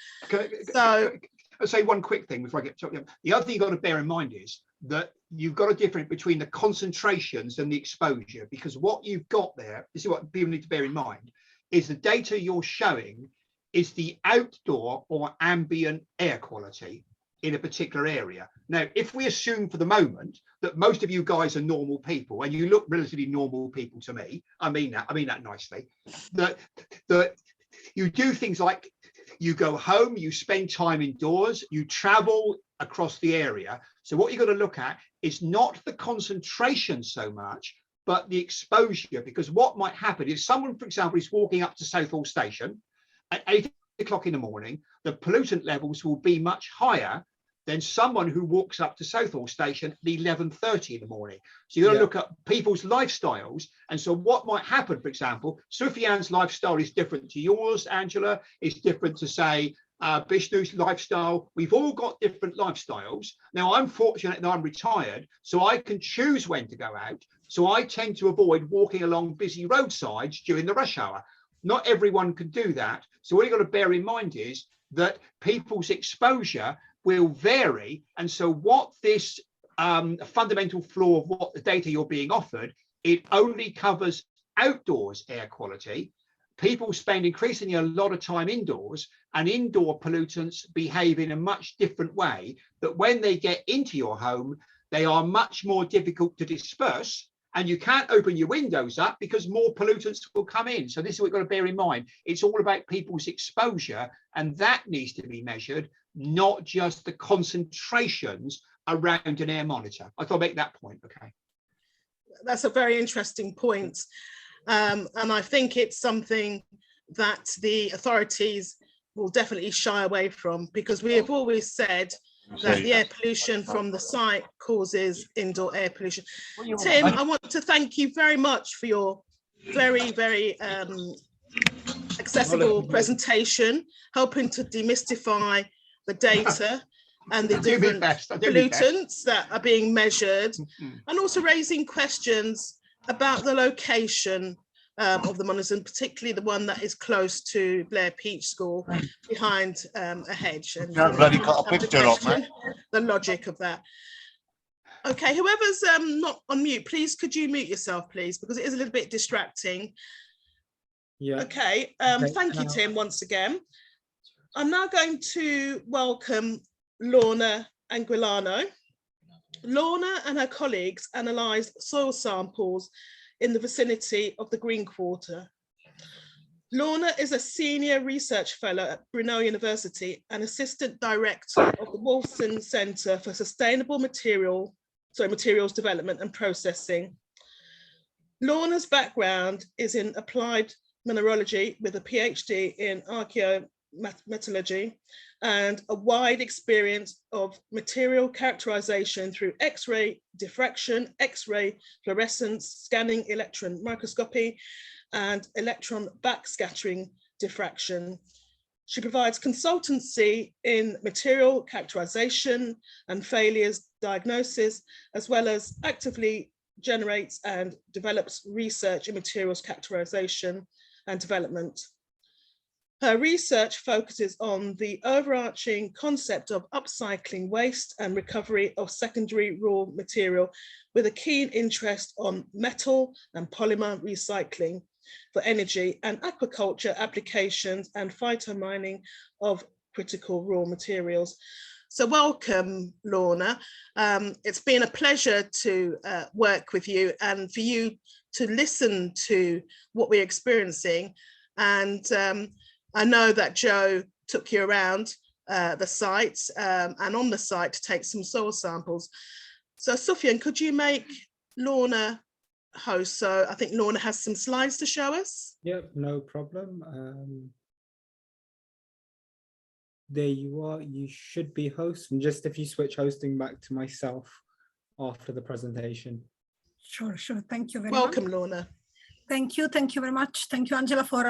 S3: I'll say one quick thing before I get to the other thing you've got to bear in mind is that you've got a difference between the concentrations and the exposure, because what you've got there, this is what people need to bear in mind, is the data you're showing is the outdoor or ambient air quality in a particular area. Now, if we assume for the moment that most of you guys are normal people, and you look relatively normal people to me, I mean that nicely, that you do things like you go home, you spend time indoors, you travel across the area. So what you've got to look at is not the concentration so much, but the exposure, because what might happen is someone, for example, is walking up to Southall station at 8 o'clock in the morning, the pollutant levels will be much higher than someone who walks up to Southall station at 11:30 in the morning. So you've got to look at people's lifestyles. And so what might happen, for example, Sufyan's lifestyle is different to yours, Angela, it's different to, say, Bishnu's lifestyle. We've all got different lifestyles. Now, I'm fortunate that I'm retired, so I can choose when to go out. So I tend to avoid walking along busy roadsides during the rush hour. Not everyone can do that. So what you've got to bear in mind is that people's exposure will vary. And so what this fundamental flaw of what the data you're being offered, it only covers outdoors air quality. People spend increasingly a lot of time indoors, and indoor pollutants behave in a much different way, that when they get into your home, they are much more difficult to disperse, and you can't open your windows up because more pollutants will come in. So this is what you've got to bear in mind. It's all about people's exposure, and that needs to be measured, not just the concentrations around an air monitor. I thought I'd make that point, okay?
S2: That's a very interesting point. And I think it's something that the authorities will definitely shy away from, because we have always said that the air pollution from the site causes indoor air pollution. Tim, I want to thank you very much for your very, very accessible presentation, helping to demystify the data and the different pollutants that are being measured, and also raising questions about the location of the monitors, and particularly the one that is close to Blair Peach School behind a hedge. And
S4: I've bloody got a picture of me.
S2: The logic of that. Okay, whoever's not on mute, please could you mute yourself, please, because it is a little bit distracting.
S1: Yeah.
S2: Okay, thank you, Tim, once again. I'm now going to welcome Lorna Anguilano. Lorna and her colleagues analysed soil samples in the vicinity of the Green Quarter. Lorna is a senior research fellow at Brunel University and assistant director of the Wolfson Centre for Sustainable Materials Development and Processing. Lorna's background is in applied mineralogy with a PhD in archaeometallurgy and a wide experience of material characterization through X-ray diffraction, X-ray fluorescence, scanning electron microscopy, and electron backscattering diffraction. She provides consultancy in material characterization and failures diagnosis, as well as actively generates and develops research in materials characterization and development. Her research focuses on the overarching concept of upcycling waste and recovery of secondary raw material, with a keen interest on metal and polymer recycling for energy and aquaculture applications and phytomining of critical raw materials. So welcome, Lorna. It's been a pleasure to work with you and for you to listen to what we're experiencing. And I know that Joe took you around the site and on the site to take some soil samples. So Sufyan, could you make Lorna host? So I think Lorna has some slides to show us.
S1: Yep, no problem. There you are. You should be host. And just if you switch hosting back to myself after the presentation.
S6: Sure. Thank you very much.
S2: Welcome, Lorna.
S6: Thank you very much. Thank you, Angela, for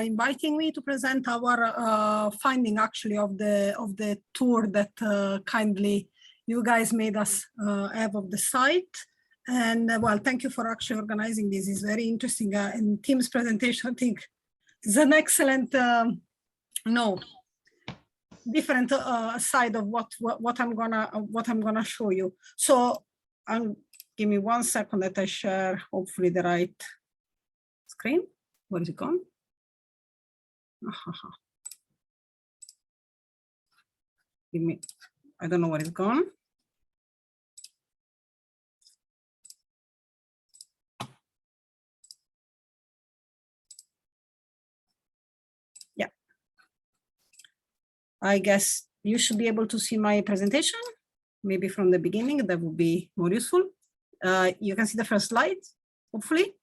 S6: inviting me to present our finding actually of the tour that kindly you guys made us have of the site. And well, thank you for actually organizing this. It's very interesting. And Tim's presentation, I think, is an excellent, different side of what I'm gonna show you. So, give me 1 second that I share hopefully the right screen. Where is it gone? Give me. I don't know where it's gone. I guess you should be able to see my presentation, maybe from the beginning, that would be more useful. You can see the first slide, hopefully.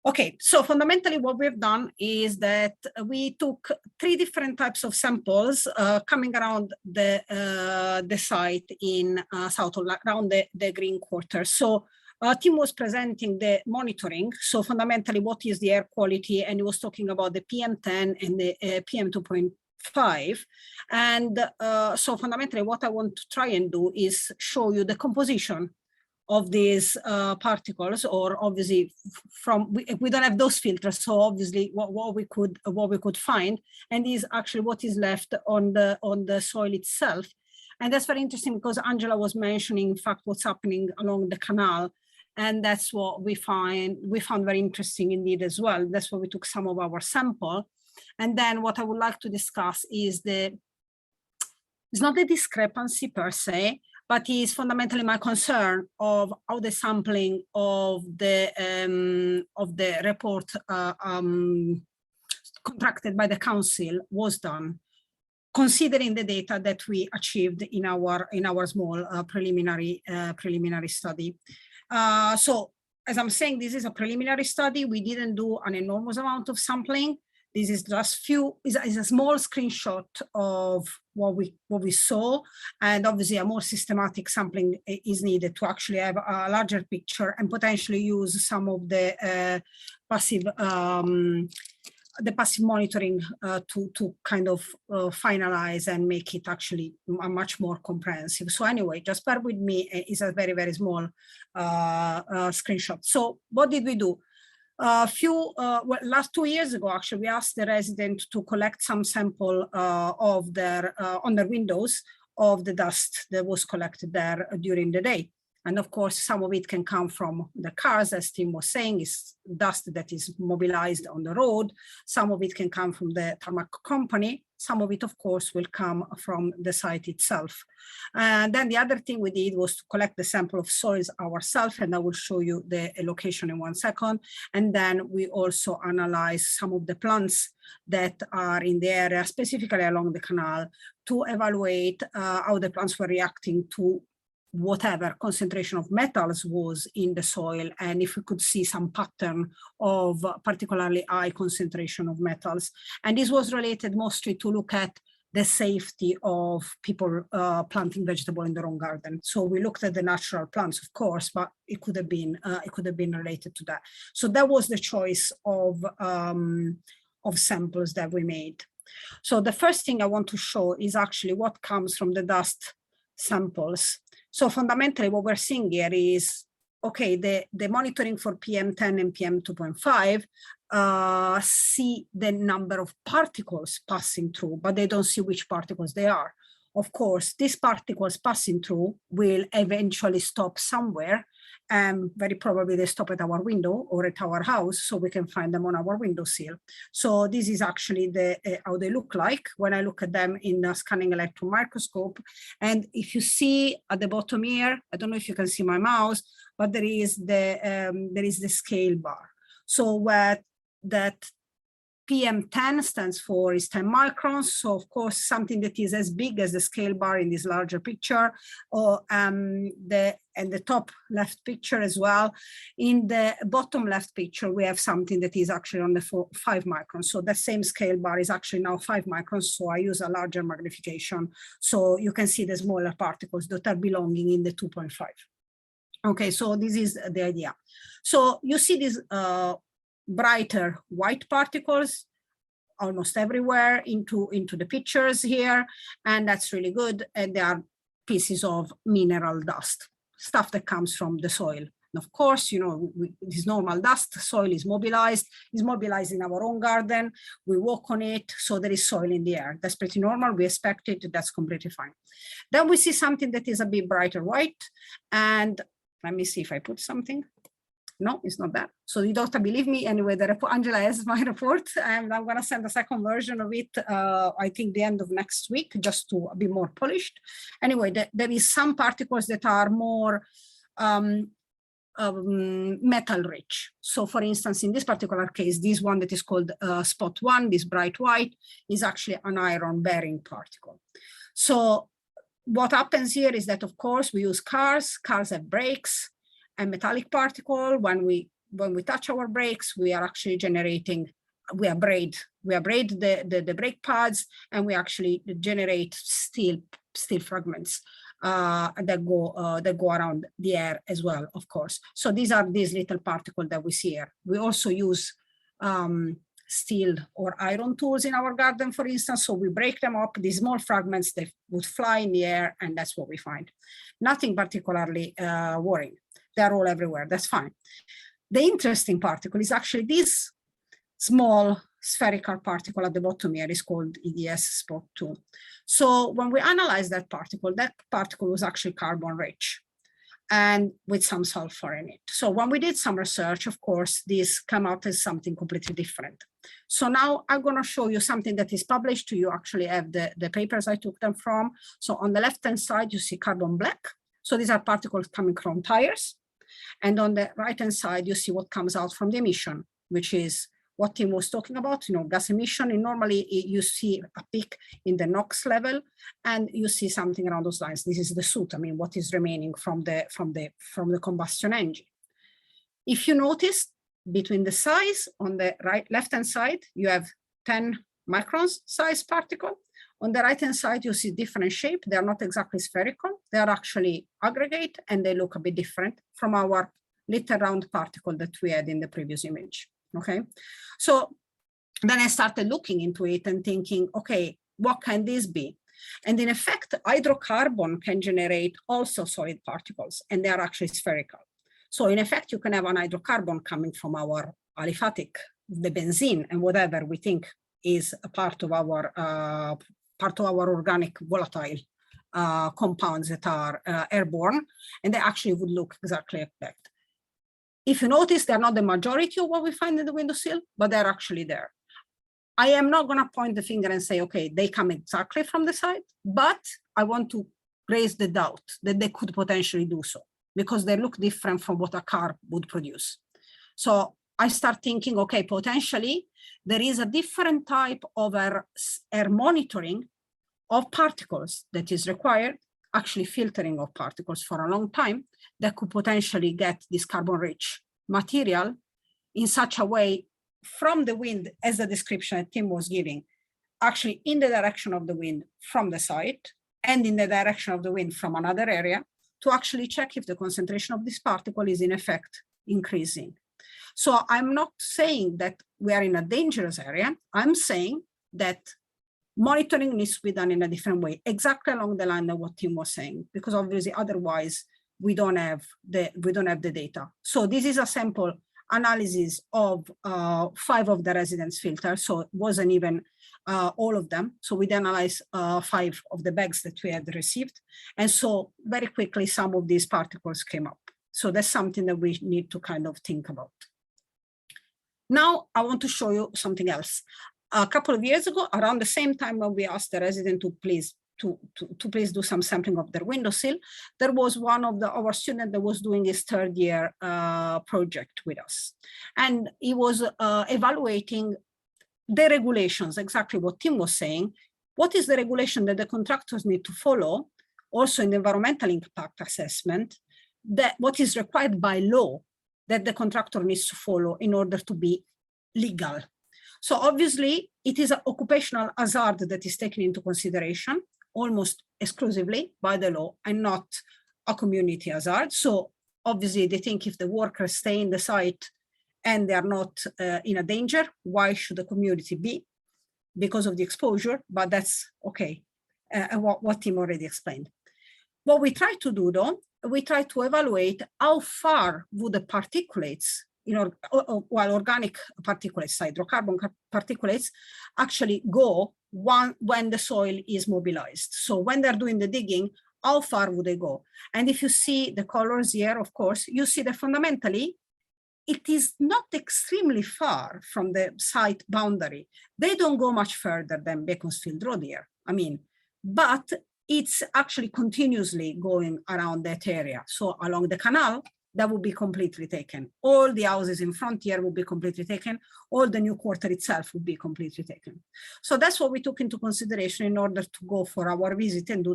S6: Okay, so fundamentally what we've done is that we took 3 different types of samples coming around the site in Southall, around the Green Quarter. So Tim was presenting the monitoring. So fundamentally, what is the air quality? And he was talking about the PM10 and the PM2.5. And so fundamentally what I want to try and do is show you the composition of these particles, or obviously from we don't have those filters, so obviously what we could find, and is actually what is left on the soil itself. And that's very interesting because Angela was mentioning in fact what's happening along the canal, and that's what we found very interesting indeed as well. That's why we took some of our sample. And then what I would like to discuss is it's not the discrepancy per se, but is fundamentally my concern of how the sampling of the report contracted by the council was done, considering the data that we achieved in our small preliminary study. So as I'm saying, this is a preliminary study. We didn't do an enormous amount of sampling. This is just is a small screenshot of what we saw, and obviously a more systematic sampling is needed to actually have a larger picture and potentially use some of the passive monitoring to kind of finalize and make it actually a much more comprehensive. So anyway, just bear with me. It's a very, very small screenshot. So what did we do? Last 2 years ago, actually, we asked the resident to collect some sample of their on their windows of the dust that was collected there during the day. And of course, some of it can come from the cars, as Tim was saying, is dust that is mobilized on the road. Some of it can come from the tarmac company. Some of it, of course, will come from the site itself. And then the other thing we did was to collect the sample of soils ourselves, and I will show you the location in 1 second. And then we also analyze some of the plants that are in the area, specifically along the canal, to evaluate how the plants were reacting to whatever concentration of metals was in the soil, and if we could see some pattern of particularly high concentration of metals. And this was related mostly to look at the safety of people planting vegetable in their own garden. So we looked at the natural plants, of course, but it could have been related to that. So that was the choice of samples that we made. So the first thing I want to show is actually what comes from the dust samples. So fundamentally what we're seeing here is, okay, the monitoring for PM10 and PM2.5 see the number of particles passing through, but they don't see which particles they are. Of course, these particles passing through will eventually stop somewhere, and very probably they stop at our window or at our house, so we can find them on our windowsill. So this is actually how they look like when I look at them in a scanning electron microscope. And if you see at the bottom here, I don't know if you can see my mouse, but there is the scale bar. So what that PM10 stands for is 10 microns. So of course, something that is as big as the scale bar in this larger picture, or the top left picture as well. In the bottom left picture, we have something that is actually on the 5 microns. So the same scale bar is actually now 5 microns. So I use a larger magnification. So you can see the smaller particles that are belonging in the 2.5. Okay, so this is the idea. So you see these brighter white particles almost everywhere into the pictures here, and that's really good. And they are pieces of mineral dust, stuff that comes from the soil. And of course, you know, this normal dust, soil is mobilized in our own garden. We walk on it, so there is soil in the air. That's pretty normal. We expect it. That's completely fine. Then we see something that is a bit brighter white, and let me see if I put something. No, it's not that. So you don't have to believe me. Anyway, Angela has my report, and I'm going to send a second version of it, I think the end of next week, just to be more polished. Anyway, there is some particles that are more metal rich. So for instance, in this particular case, this one that is called spot 1, this bright white, is actually an iron bearing particle. So what happens here is that, of course, we use cars have brakes, and metallic particle, when we touch our brakes, we are actually generating, we abrade the brake pads, and we actually generate steel fragments that go around the air as well, of course. So these are these little particles that we see here. We also use steel or iron tools in our garden, for instance. So we break them up, these small fragments, they would fly in the air, and that's what we find. Nothing particularly worrying. They're all everywhere, that's fine. The interesting particle is actually this small spherical particle at the bottom here is called EDS spot 2. So when we analyze that particle was actually carbon rich and with some sulfur in it. So when we did some research, of course, this came out as something completely different. So now I'm going to show you something that is published. You actually have the papers I took them from. So on the left-hand side, you see carbon black. So these are particles coming from tires. And on the right-hand side, you see what comes out from the emission, which is what Tim was talking about, you know, gas emission. And normally you see a peak in the NOx level, and you see something around those lines. This is the soot, I mean, what is remaining from the combustion engine. If you notice, between the size on the left-hand side, you have 10 microns size particle. On the right-hand side, you see different shape. They are not exactly spherical. They are actually aggregate, and they look a bit different from our little round particle that we had in the previous image, okay? So then I started looking into it and thinking, okay, what can this be? And in effect, hydrocarbon can generate also solid particles, and they are actually spherical. So in effect, you can have an hydrocarbon coming from our aliphatic, the benzene and whatever we think is a part of our organic volatile compounds that are airborne, and they actually would look exactly like that. If you notice, they're not the majority of what we find in the windowsill, but they're actually there. I am not going to point the finger and say, okay, they come exactly from the side, but I want to raise the doubt that they could potentially do so because they look different from what a car would produce. So I start thinking, okay, potentially there is a different type of air monitoring of particles that is required, actually filtering of particles for a long time, that could potentially get this carbon-rich material in such a way from the wind, as the description that Tim was giving, actually in the direction of the wind from the site and in the direction of the wind from another area to actually check if the concentration of this particle is in effect increasing. So I'm not saying that we are in a dangerous area. I'm saying that monitoring needs to be done in a different way, exactly along the line of what Tim was saying, because obviously otherwise we don't have the data. So this is a sample analysis of 5 of the residence filters, so it wasn't even all of them. So we analyzed 5 of the bags that we had received, and so very quickly some of these particles came up. So that's something that we need to kind of think about. Now I want to show you something else. A couple of years ago, around the same time when we asked the resident to please do some sampling of their windowsill, there was one of our students that was doing his 3rd year project with us. And he was evaluating the regulations, exactly what Tim was saying. What is the regulation that the contractors need to follow, also in the environmental impact assessment, that what is required by law that the contractor needs to follow in order to be legal. So obviously it is an occupational hazard that is taken into consideration almost exclusively by the law and not a community hazard. So obviously they think if the workers stay in the site and they are not in a danger, why should the community be? Because of the exposure, but that's okay, what Tim already explained. What we try to do though, we try to evaluate how far would the particulates, while organic particulates, hydrocarbon particulates, actually go when the soil is mobilized. So when they're doing the digging, how far would they go? And if you see the colors here, of course, you see that fundamentally, it is not extremely far from the site boundary. They don't go much further than Beaconsfield Road here. I mean, but it's actually continuously going around that area. So along the canal, that would be completely taken. All the houses in front here would be completely taken. All the new quarter itself would be completely taken. So that's what we took into consideration in order to go for our visit and do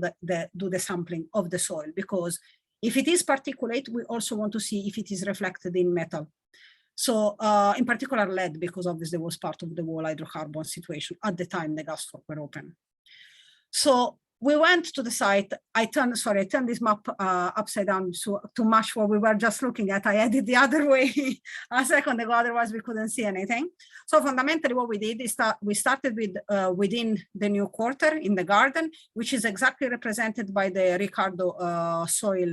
S6: the sampling of the soil. Because if it is particulate, we also want to see if it is reflected in metal. So in particular lead, because obviously it was part of the whole hydrocarbon situation at the time the gas forks were open. So we went to the site. I turned this map upside down to match what we were just looking at. I had it the other way a second ago, otherwise we couldn't see anything. So fundamentally what we did is that we started with within the new quarter in the garden, which is exactly represented by the Ricardo soil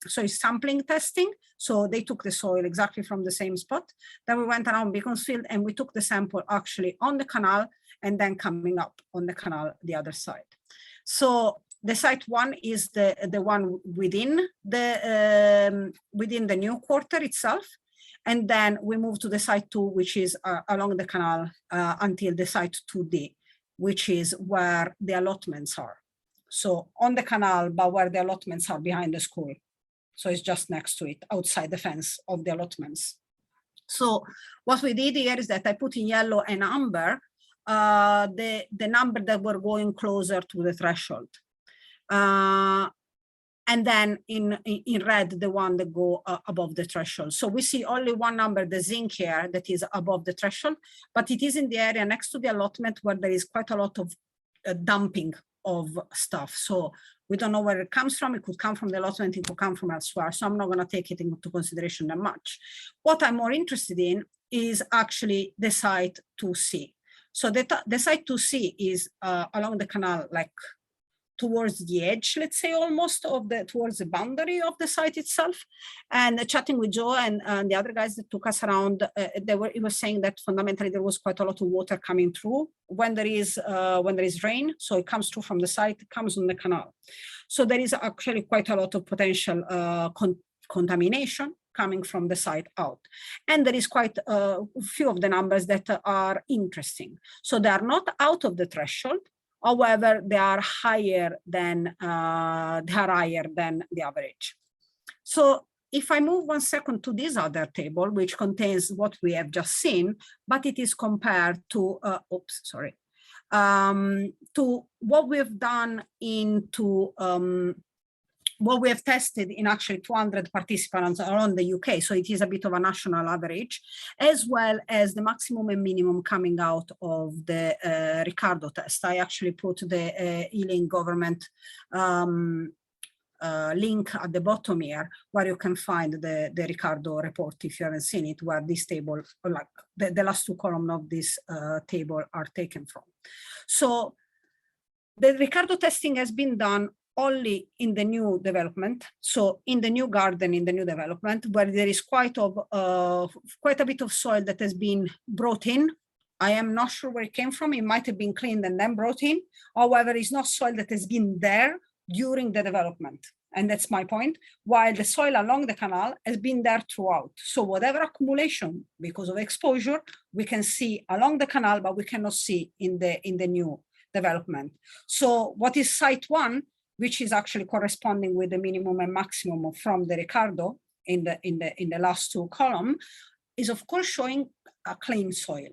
S6: sampling testing. So they took the soil exactly from the same spot. Then we went around Beaconsfield and we took the sample actually on the canal and then coming up on the canal the other side. So the site 1 is the one within the new quarter itself, and then we move to the site 2, which is along the canal until the site 2D, which is where the allotments are. So on the canal, but where the allotments are behind the school. So it's just next to it, outside the fence of the allotments. So what we did here is that I put in yellow and amber the number that were going closer to the threshold. And then in red, the one that go above the threshold. So we see only one number, the zinc here, that is above the threshold, but it is in the area next to the allotment where there is quite a lot of dumping of stuff. So we don't know where it comes from. It could come from the allotment, it could come from elsewhere. So I'm not going to take it into consideration that much. What I'm more interested in is actually the site 2C. So the site 2C is along the canal, like towards the edge, let's say, almost towards the boundary of the site itself. And chatting with Joe and the other guys that took us around, he was saying that fundamentally there was quite a lot of water coming through when there is rain. So it comes through from the site, it comes on the canal. So there is actually quite a lot of potential contamination coming from the site out. And there is quite a few of the numbers that are interesting. So they are not out of the threshold. However, they are higher than the average. So if I move 1 second to this other table, which contains what we have just seen, but it is compared to, to what we've done into what we have tested in actually 200 participants around the UK. So it is a bit of a national average, as well as the maximum and minimum coming out of the Ricardo test. I actually put the Ealing government link at the bottom here, where you can find the Ricardo report if you haven't seen it, where this table, like the last 2 columns of this table are taken from. So the Ricardo testing has been done only in the new development, so in the new garden, in the new development, where there is quite a bit of soil that has been brought in. I am not sure where it came from. It might have been cleaned and then brought in. However, it's not soil that has been there during the development. And that's my point, while the soil along the canal has been there throughout. So whatever accumulation because of exposure, we can see along the canal, but we cannot see in the new development. So what is site 1, which is actually corresponding with the minimum and maximum from the Ricardo in the last 2 columns, is of course showing a clean soil,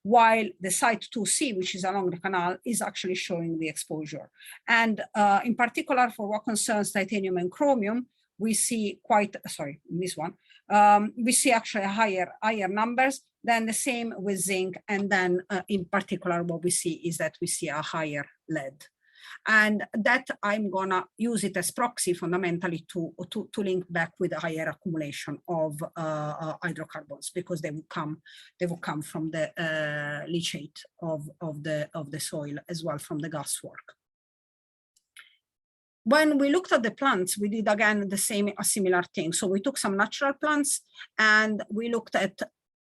S6: while the site 2C, which is along the canal, is actually showing the exposure. And in particular, for what concerns titanium and chromium, we see we see actually higher numbers than the same with zinc. And then in particular, what we see is that we see a higher lead. And that I'm gonna use it as proxy fundamentally to link back with a higher accumulation of hydrocarbons, because they will come from the leachate of the soil as well from the gas work. When we looked at the plants, we did again a similar thing. So we took some natural plants and we looked at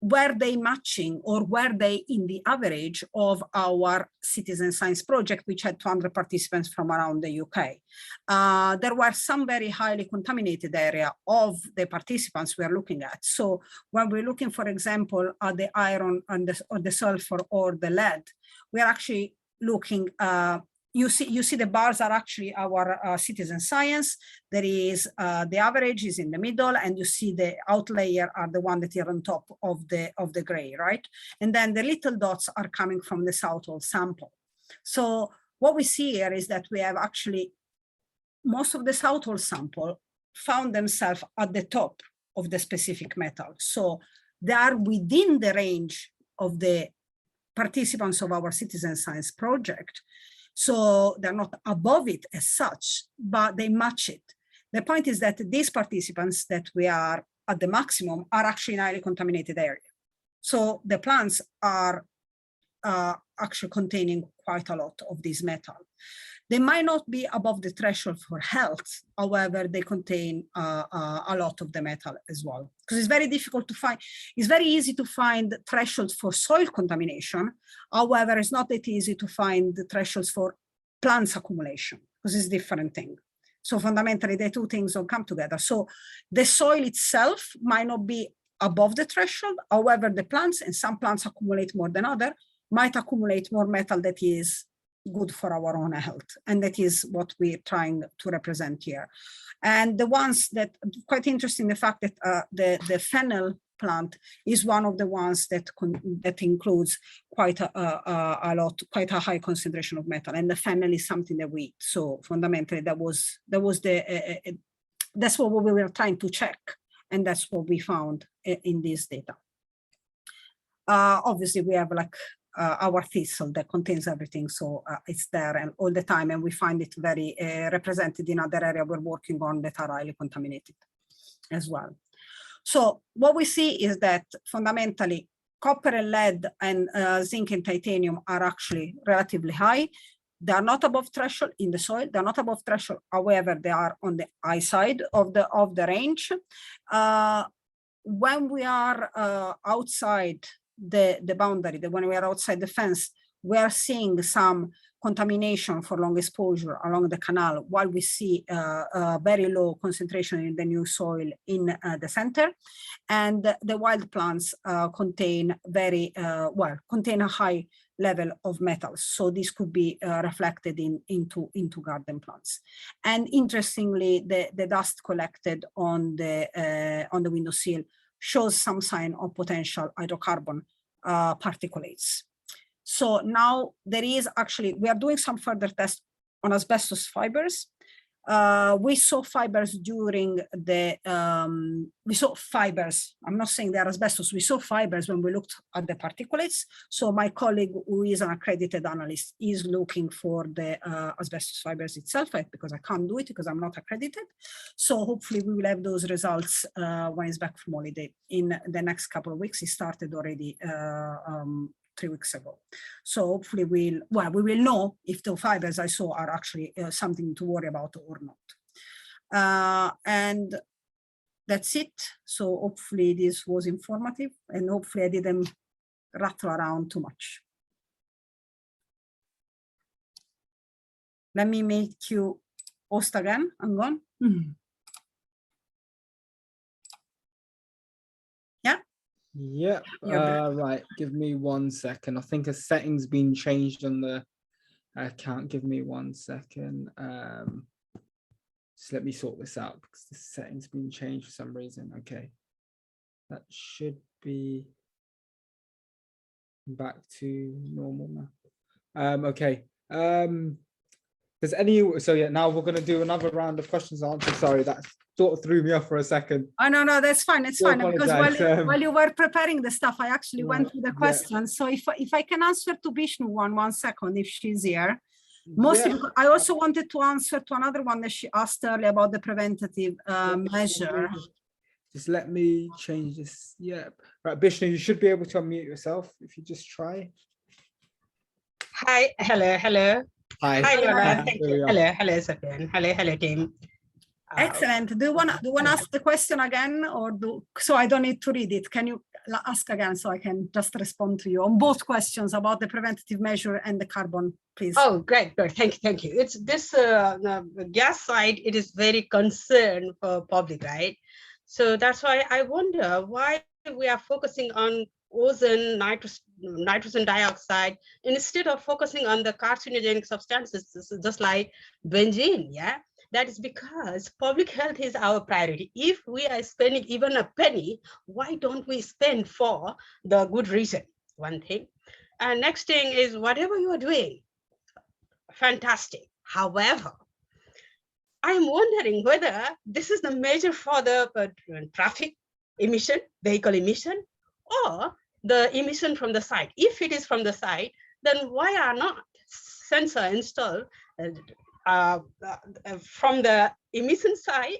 S6: were they matching or were they in the average of our citizen science project, which had 200 participants from around the UK. There were some very highly contaminated area of the participants we are looking at. So when we're looking, for example, at the iron and or the sulfur or the lead, we are actually looking, you see the bars are actually our citizen science. There is the average is in the middle, and you see the outlier are the one that are on top of the gray, right? And then the little dots are coming from the Southall sample. So what we see here is that we have actually most of the Southall sample found themselves at the top of the specific metal. So they are within the range of the participants of our citizen science project. So they're not above it as such, but they match it. The point is that these participants that we are at the maximum are actually in highly contaminated area. So the plants are actually containing quite a lot of this metal. They might not be above the threshold for health. However, they contain a lot of the metal as well. Because it's very difficult to find, it's very easy to find thresholds for soil contamination. However, it's not that easy to find the thresholds for plants accumulation, because it's a different thing. So fundamentally, the two things don't come together. So the soil itself might not be above the threshold. However, the plants, and some plants accumulate more than others, might accumulate more metal that is good for our own health. And that is what we're trying to represent here. And the ones that, quite interesting, the fact that the fennel plant is one of the ones that includes quite a lot, quite a high concentration of metal. And the fennel is something that we eat. So fundamentally, that's what we were trying to check. And that's what we found in this data. Obviously, we have like our thistle that contains everything, so it's there and all the time, and we find it very represented in other areas we're working on that are highly contaminated as well. So what we see is that fundamentally copper and lead and zinc and titanium are actually relatively high. They are not above threshold in the soil. They're not above threshold. However, they are on the high side of the range. When we are outside the boundary, when we are outside the fence, we are seeing some contamination for long exposure along the canal, while we see a very low concentration in the new soil in the center. And the wild plants contain contain a high level of metals. So this could be reflected into garden plants. And interestingly, the dust collected on the windowsill shows some sign of potential hydrocarbon particulates. So now there is actually, we are doing some further tests on asbestos fibers. We saw fibers during we saw fibers, I'm not saying they are asbestos, we saw fibers when we looked at the particulates. So my colleague, who is an accredited analyst, is looking for the asbestos fibers itself, because I can't do it because I'm not accredited. So hopefully we will have those results when he's back from holiday in the next couple of weeks. He started already 3 weeks ago. So hopefully we will know if the fibers I saw are actually something to worry about or not. And that's it. So hopefully this was informative, and hopefully I didn't rattle around too much. Let me make you host again. I'm gone.
S1: Yeah, right. Give me 1 second. I think a setting's been changed on the account. Give me 1 second. Just let me sort this out because the setting's been changed for some reason. Okay, that should be back to normal now. Okay. Does any? So yeah, now we're going to do another round of questions and answers. Sorry, that sort of threw me off for a second.
S6: Oh, no, that's fine. It's fine. Because while you were preparing the stuff, I actually went through the questions. So if I can answer to Bishnu 1 second, if she's here. Mostly, I also wanted to answer to another one that she asked earlier about the preventative measure.
S1: Just let me change this. Yeah. Right, Bishnu, you should be able to unmute yourself if you just try.
S7: Hi, hello. Hi, Lorna. Thank you. Hello, Sofian. Hello, team.
S6: Excellent. Do you want to ask the question again, or so I don't need to read it? Can you ask again so I can just respond to you on both questions about the preventative measure and the carbon, please?
S7: Oh, great. Thank you. It's this gas side. It is very concerned for public, right? So that's why I wonder why we are focusing on ozone, nitrogen dioxide, instead of focusing on the carcinogenic substances, just like benzene. Yeah, that is because public health is our priority. If we are spending even a penny, why don't we spend for the good reason? One thing. And next thing is, whatever you are doing, fantastic. However, I'm wondering whether this is the measure for the traffic emission, vehicle emission, or the emission from the site. If it is from the site, then why are not sensor installed from the emission side,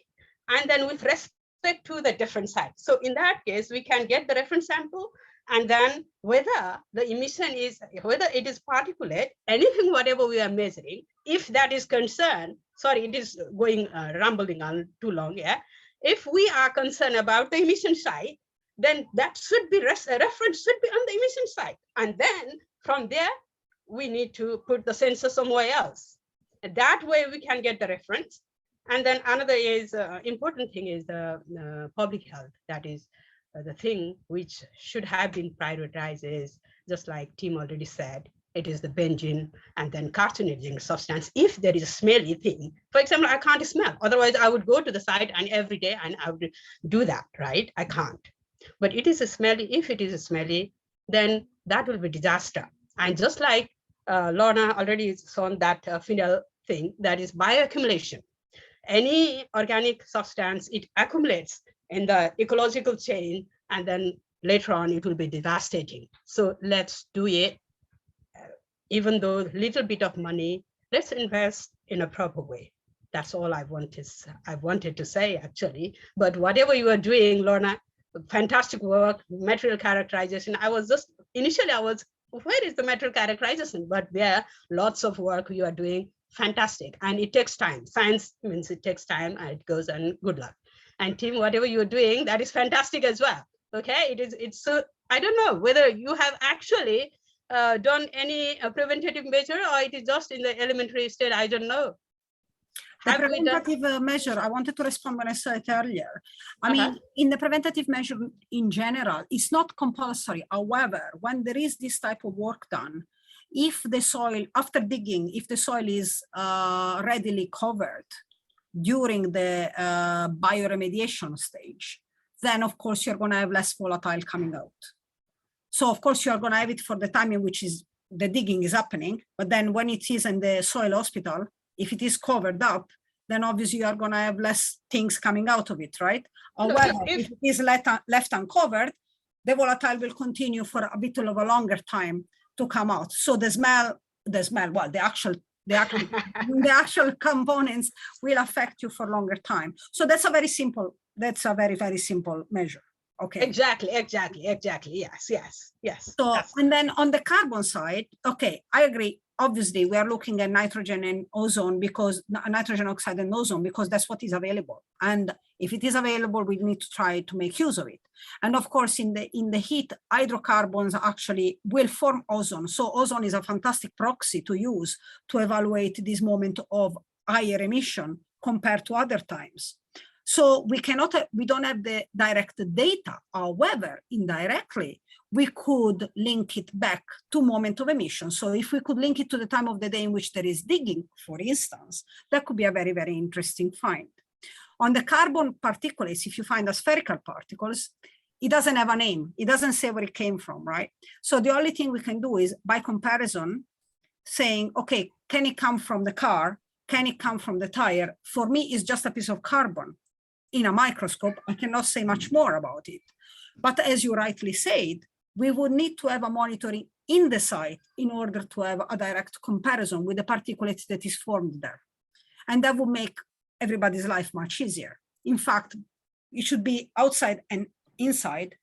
S7: and then with respect to the different sites? So in that case, we can get the reference sample, and then whether the emission is, whether it is particulate, anything, whatever we are measuring, if that is concerned, sorry, it is going rambling on too long, yeah. If we are concerned about the emission side, then that should be, a reference should be on the emission side. And then from there, we need to put the sensor somewhere else. And that way we can get the reference. And then another is important thing is the public health. That is the thing which should have been prioritized is, just like Tim already said, it is the benzene and then carcinogenic substance. If there is a smelly thing, for example, I can't smell. Otherwise, I would go to the site and every day and I would do that, right? I can't. But it is a smelly. If it is a smelly, then that will be disaster. And just like Lorna already shown that phenol thing, that is bioaccumulation. Any organic substance, it accumulates in the ecological chain, and then later on it will be devastating. So let's do it. Even though a little bit of money, let's invest in a proper way. That's all I wanted to say, actually. But whatever you are doing, Lorna, fantastic work, material characterization. Initially I was where is the metal characterization? But there, lots of work you are doing, fantastic. And it takes time. Science means it takes time and it goes, and good luck. And Tim, whatever you're doing, that is fantastic as well. Okay, it's so, I don't know whether you have actually done any preventative measure, or it is just in the elementary state, I don't know.
S6: The preventative measure, I wanted to respond when I said it earlier. I mean, in the preventative measure in general, it's not compulsory. However, when there is this type of work done, if the soil, after digging, if the soil is readily covered during the bioremediation stage, then of course you're going to have less volatile coming out. So of course you're going to have it for the time in which is the digging is happening, but then when it is in the soil hospital, if it is covered up, then obviously you are going to have less things coming out of it, right? However, if it is left uncovered, the volatile will continue for a bit of a longer time to come out. So the smell, well, the actual components will affect you for longer time. So that's a very simple, very simple measure. Okay.
S7: Exactly. Yes.
S6: So, and then on the carbon side, okay, I agree. Obviously, we are looking at nitrogen and ozone, because nitrogen oxide and ozone, because that's what is available. And if it is available, we need to try to make use of it. And of course, in the heat, hydrocarbons actually will form ozone. So ozone is a fantastic proxy to use to evaluate this moment of higher emission compared to other times. So we don't have the direct data. However, indirectly, we could link it back to moment of emission. So if we could link it to the time of the day in which there is digging, for instance, that could be a very, very interesting find. On the carbon particulates, if you find spherical particles, it doesn't have a name. It doesn't say where it came from, right? So the only thing we can do is, by comparison, saying, okay, can it come from the car? Can it come from the tire? For me, it's just a piece of carbon. In a microscope, I cannot say much more about it. But as you rightly said, we would need to have a monitoring in the site in order to have a direct comparison with the particulates that is formed there. And that would make everybody's life much easier. In fact, it should be outside and inside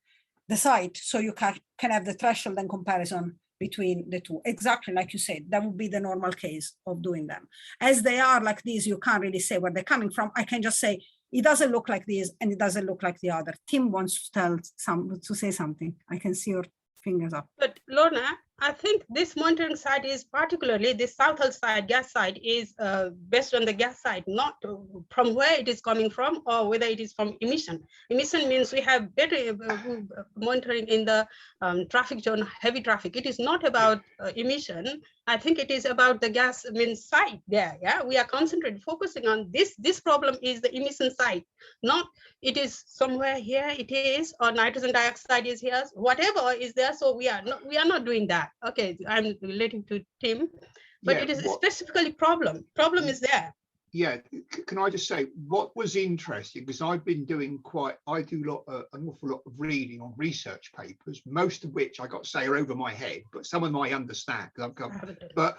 S6: the site, so you can have the threshold and comparison between the two. Exactly like you said, that would be the normal case of doing them. As they are like this, you can't really say where they're coming from. I can just say, it doesn't look like this and it doesn't look like the other. Tim wants to say something. I can see your fingers up.
S7: But Lorna, I think this monitoring site is particularly the Southall side, gas side, is based on the gas side, not from where it is coming from or whether it is from emission. Emission means we have better monitoring in the traffic zone, heavy traffic. It is not about emission. I think it is about the gas side there. Yeah, we are concentrated, focusing on this. This problem is the emission side, not it is somewhere here it is, or nitrogen dioxide is here, whatever is there. So we are not doing that. Okay, I'm relating to Tim, but it is specifically problem is there.
S3: Yeah, can I just say what was interesting, because I've been doing I do an awful lot of reading on research papers, most of which I got to say are over my head, but some of them I understand. But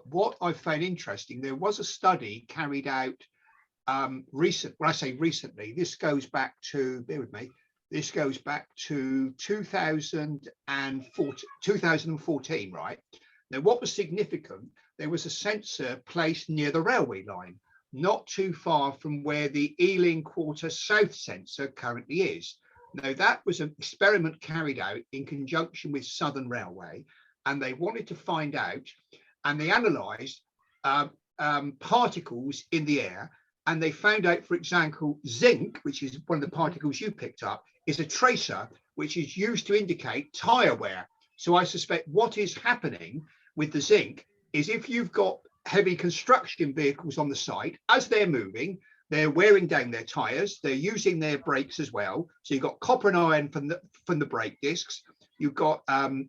S3: what I found interesting, there was a study carried out when I say recently, this goes back to, bear with me, this goes back to 2014, right? Now, what was significant, there was a sensor placed near the railway line, not too far from where the Ealing Quarter South sensor currently is. Now, that was an experiment carried out in conjunction with Southern Railway, and they wanted to find out, and they analysed particles in the air, and they found out, for example, zinc, which is one of the particles you picked up, is a tracer which is used to indicate tyre wear. So I suspect what is happening with the zinc is, if you've got heavy construction vehicles on the site, as they're moving, they're wearing down their tyres, they're using their brakes as well. So you've got copper and iron from the brake discs, you've got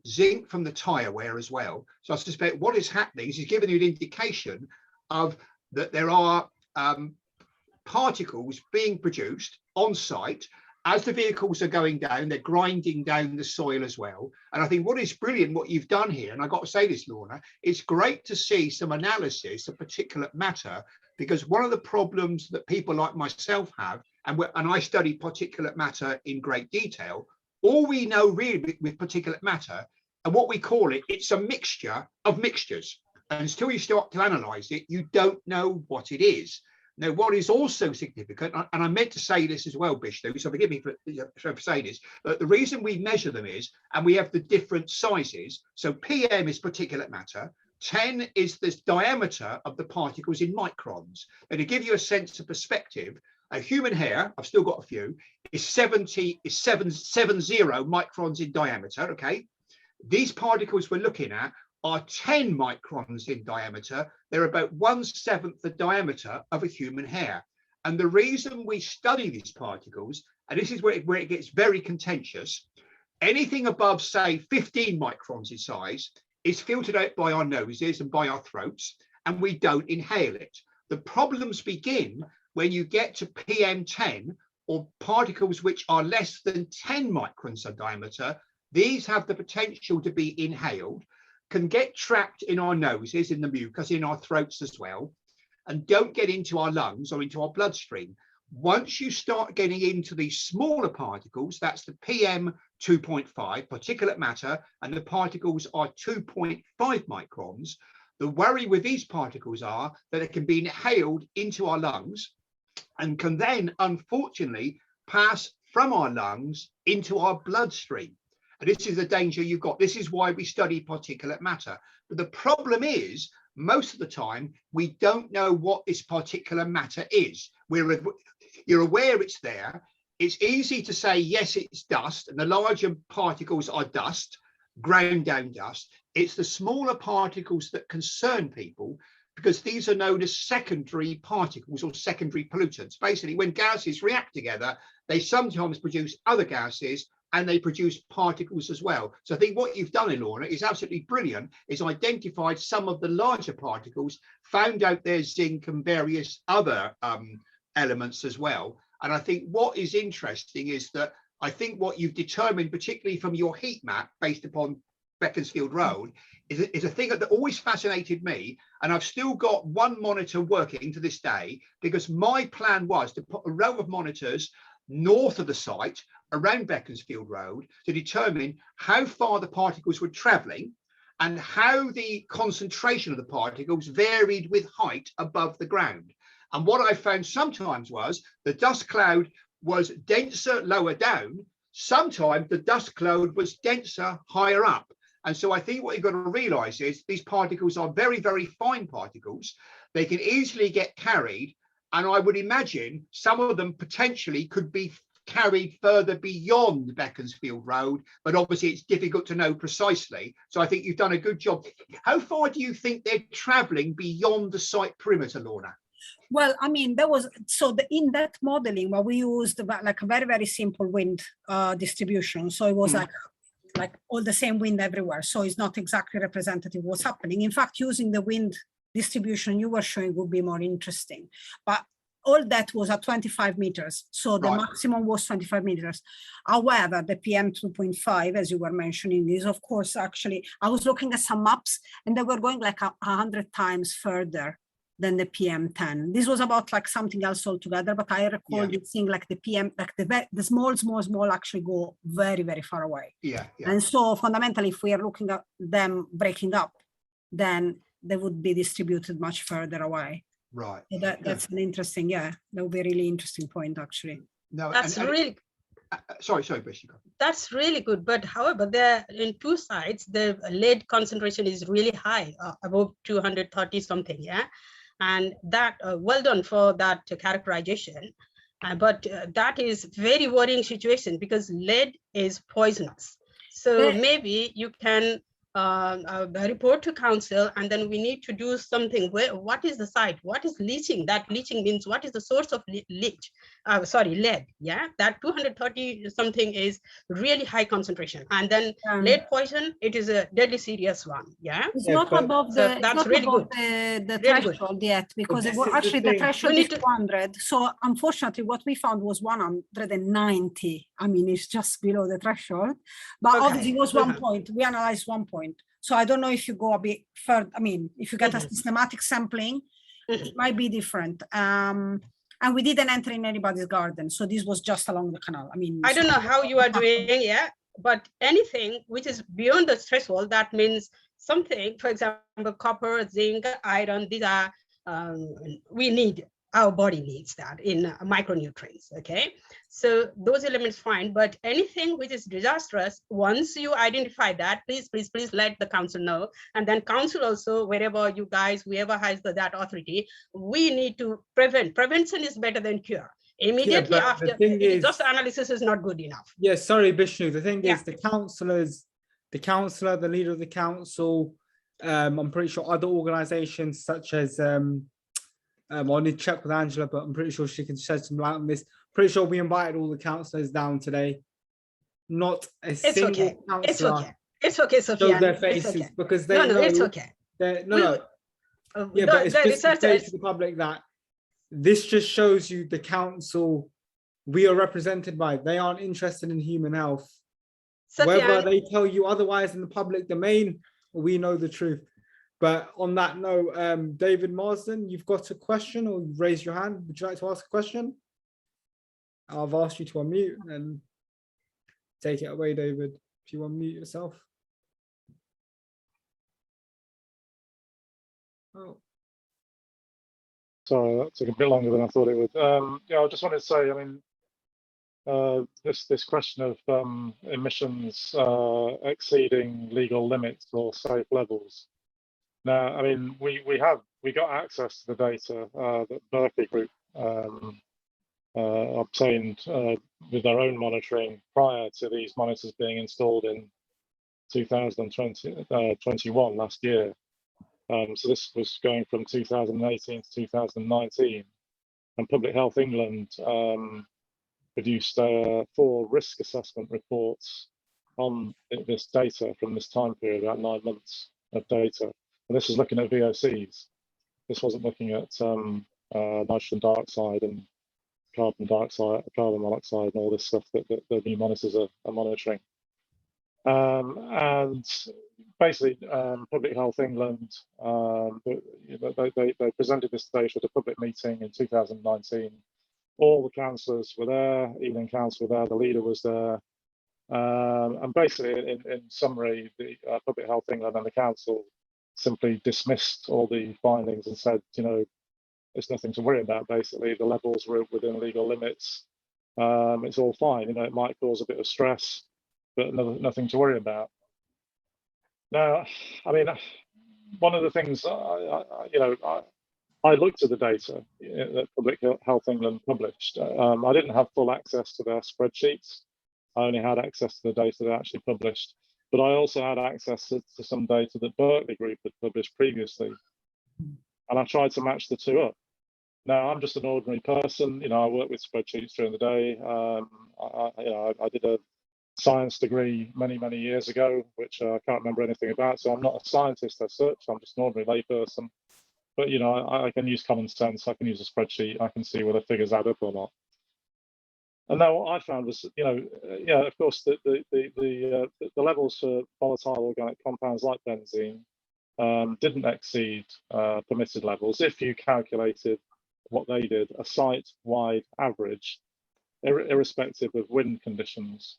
S3: zinc from the tyre wear as well. So I suspect what is happening is giving you an indication of that there are particles being produced on site. As the vehicles are going down, they're grinding down the soil as well. And I think what is brilliant, what you've done here, and I've got to say this, Lorna, it's great to see some analysis of particulate matter, because one of the problems that people like myself have, and I study particulate matter in great detail, all we know really with particulate matter And what we call it, it's a mixture of mixtures. And until you start to analyze it, you don't know what it is. Now, what is also significant, and I meant to say this as well, Bishnu, so forgive me for saying this, but the reason we measure them is, and we have the different sizes. So PM is particulate matter. 10 is the diameter of the particles in microns. And to give you a sense of perspective, a human hair, I've still got a few, is 770 microns in diameter, okay? These particles we're looking at are 10 microns in diameter. They're about 1/7 the diameter of a human hair. And the reason we study these particles, and this is where it gets very contentious, anything above, say, 15 microns in size is filtered out by our noses and by our throats, and we don't inhale it. The problems begin when you get to PM10, or particles which are less than 10 microns in diameter. These have the potential to be inhaled, can get trapped in our noses, in the mucus, in our throats as well, and don't get into our lungs or into our bloodstream. Once you start getting into these smaller particles, that's the PM 2.5, particulate matter, and the particles are 2.5 microns. The worry with these particles are that it can be inhaled into our lungs and can then, unfortunately, pass from our lungs into our bloodstream. And this is the danger you've got. This is why we study particulate matter. But the problem is, most of the time, we don't know what this particulate matter is. You're aware it's there. It's easy to say, yes, it's dust, and the larger particles are dust, ground down dust. It's the smaller particles that concern people, because these are known as secondary particles or secondary pollutants. Basically, when gases react together, they sometimes produce other gases, and they produce particles as well. So I think what you've done, Lorna, is absolutely brilliant, is identified some of the larger particles, found out their zinc and various other elements as well. And I think what is interesting is that I think what you've determined, particularly from your heat map based upon Beaconsfield Road, is a thing that always fascinated me. And I've still got one monitor working to this day, because my plan was to put a row of monitors north of the site around Beaconsfield Road to determine how far the particles were travelling and how the concentration of the particles varied with height above the ground. And what I found sometimes was the dust cloud was denser lower down. Sometimes the dust cloud was denser higher up. And so I think what you've got to realise is these particles are very, very fine particles. They can easily get carried. And I would imagine some of them potentially could be carried further beyond Beaconsfield Road, but obviously it's difficult to know precisely. So I think you've done a good job. How far do you think they're travelling beyond the site perimeter, Lorna?
S6: Well, I mean, there was, in that modeling, where we used like a very, very simple wind distribution. So it was like all the same wind everywhere. So it's not exactly representative of what's happening. In fact, using the wind distribution you were showing would be more interesting. But all that was at 25 meters. So the maximum was 25 meters. However, the PM 2.5, as you were mentioning, is of course, actually, I was looking at some maps and they were going like 100 times further than the PM10. This was about like something else altogether, but I recall seeing like the PM, like the small actually go very, very far away. And so fundamentally, if we are looking at them breaking up, then they would be distributed much further away.
S3: Right.
S6: So that's an interesting, that would be a really interesting point, actually.
S3: No,
S7: that's really.
S3: Sorry, Bishop.
S7: That's really good. But however, there in two sites, the lead concentration is really high, above 230 something. Yeah. And that, well done for that characterization. But that is very worrying situation because lead is poisonous. So maybe you can report to council, and then we need to do something. What is the site? What is leaching? That leaching means what is the source of lead? Yeah, that 230 something is really high concentration, and then lead poison. It is a deadly serious one. Yeah,
S6: it's not above the.
S7: That's really good.
S6: The threshold yet, because it was actually the threshold is 200. So unfortunately, what we found was 190. I mean, it's just below the threshold, but obviously it was 1 point. We analyzed 1 point. So I don't know if you go a bit further. I mean, if you get a systematic sampling, it might be different. And we didn't enter in anybody's garden. So this was just along the canal. I mean,
S7: I don't know how you are doing. Yeah, but anything which is beyond the threshold, that means something, for example, copper, zinc, iron, these are, we need, our body needs that in micronutrients, okay? So those elements fine, but anything which is disastrous, once you identify that, please let the council know. And then council also, wherever you guys, whoever has that authority, we need to prevent. Prevention is better than cure. Immediately after, just analysis is not good enough.
S1: Yeah, sorry, Bishnu. The thing is, the councillors, the leader of the council, I'm pretty sure other organisations such as, I'll need to check with Angela, but I'm pretty sure she can shed some light on this. Pretty sure we invited all the councillors down today. Not a single councillor.
S7: It's okay, Sophia.
S1: Their faces because they know.
S7: It's okay.
S1: Yeah, but it's just to say to the public that this just shows you the council we are represented by. They aren't interested in human health. Whether they tell you otherwise in the public domain, we know the truth. But on that note, David Marsden, you've got a question or you've raised your hand. Would you like to ask a question? I've asked you to unmute and take it away, David, if you unmute yourself. Oh.
S8: Sorry, that took a bit longer than I thought it would. Yeah, I just wanted to say, I mean, this question of emissions exceeding legal limits or safe levels. Now, I mean, we got access to the data that Berkeley Group obtained with their own monitoring prior to these monitors being installed in 2021, last year. So this was going from 2018 to 2019, and Public Health England produced 4 risk assessment reports on this data from this time period, about 9 months of data. And this is looking at VOCs. This wasn't looking at nitrogen dioxide and carbon monoxide, and all this stuff that the new monitors are monitoring. And basically, Public Health England, they presented this data at a public meeting in 2019. All the councillors were there, Ealing Council were there, the leader was there. And basically, in summary, the Public Health England and the council simply dismissed all the findings and said, you know, there's nothing to worry about. Basically, the levels were within legal limits. It's all fine. You know, it might cause a bit of stress, but nothing to worry about. Now, I mean, one of the things I looked at the data that Public Health England published. I didn't have full access to their spreadsheets. I only had access to the data they actually published, but I also had access to some data that Berkeley Group had published previously, and I tried to match the two up. Now, I'm just an ordinary person. You know, I work with spreadsheets during the day. I did a science degree many years ago, which I can't remember anything about. So I'm not a scientist as such. I'm just an ordinary layperson. But you know, I can use common sense. I can use a spreadsheet. I can see whether figures add up or not. And now what I found was, you know, yeah, of course, the levels for volatile organic compounds like benzene didn't exceed permitted levels if you calculated what they did, a site-wide average, irrespective of wind conditions.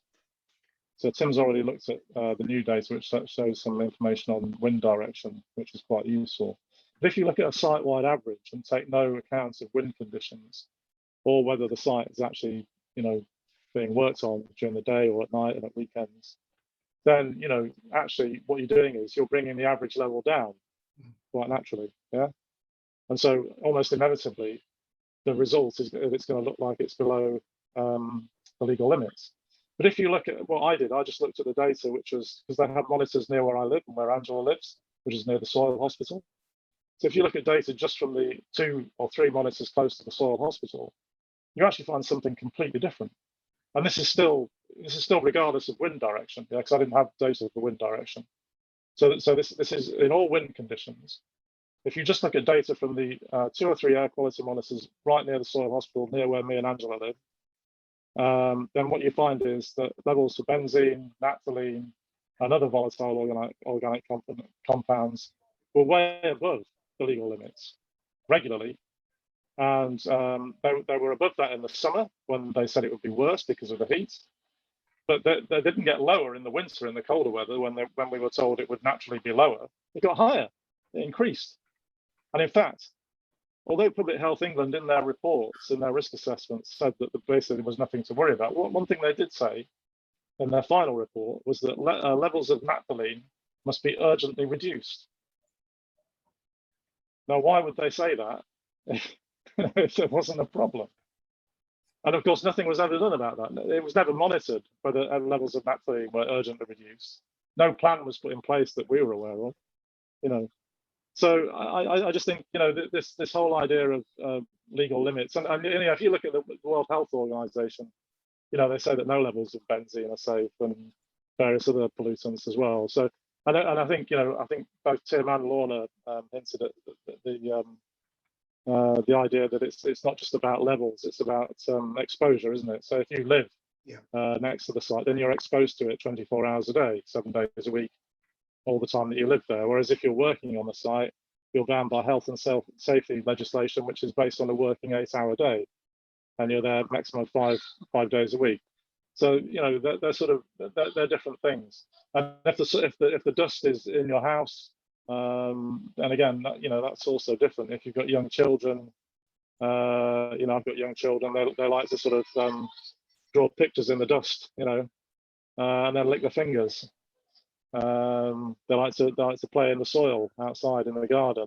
S8: So Tim's already looked at the new data, which shows some information on wind direction, which is quite useful. But if you look at a site-wide average and take no account of wind conditions, or whether the site is actually, you know, being worked on during the day or at night and at weekends, then, you know, actually what you're doing is you're bringing the average level down quite naturally, yeah? And so almost inevitably, the result is it's going to look like it's below the legal limits. But if you look at what I did, I just looked at the data, which was, because they have monitors near where I live and where Angela lives, which is near the Southall Hospital. So if you look at data just from the 2 or 3 monitors close to the Southall Hospital, you actually find something completely different. And this is still regardless of wind direction, yeah, because I didn't have data for wind direction. So this is in all wind conditions. If you just look at data from the 2 or 3 air quality monitors right near the Southall Hospital, near where me and Angela live, then what you find is that levels for benzene, naphthalene, and other volatile organic compounds were way above the legal limits regularly. And they were above that in the summer when they said it would be worse because of the heat. but they didn't get lower in the winter, in the colder weather, when we were told it would naturally be lower. It got higher, it increased. And in fact, although Public Health England in their reports, in their risk assessments, said that basically there was nothing to worry about, one thing they did say in their final report was that levels of naphthalene must be urgently reduced. Now, why would they say that if there wasn't a problem? And of course, nothing was ever done about that. It was never monitored whether levels of naphthalene were urgently reduced. No plan was put in place that we were aware of, you know. So I just think, you know, this whole idea of legal limits, and you know, if you look at the World Health Organization, you know, they say that no levels of benzene are safe and various other pollutants as well. So, and I think, you know, I think both Tim and Lorna hinted at the idea that it's not just about levels, it's about exposure, isn't it? So if you live next to the site, then you're exposed to it 24 hours a day, 7 days a week, all the time that you live there. Whereas if you're working on the site, you're bound by health and safety legislation, which is based on a working 8-hour day, and you're there maximum five days a week. So you know they're different things. And if the dust is in your house, and again, you know, that's also different. If you've got young children, you know, I've got young children. They like to sort of draw pictures in the dust, you know, and then lick their fingers. They like to play in the soil outside in the garden.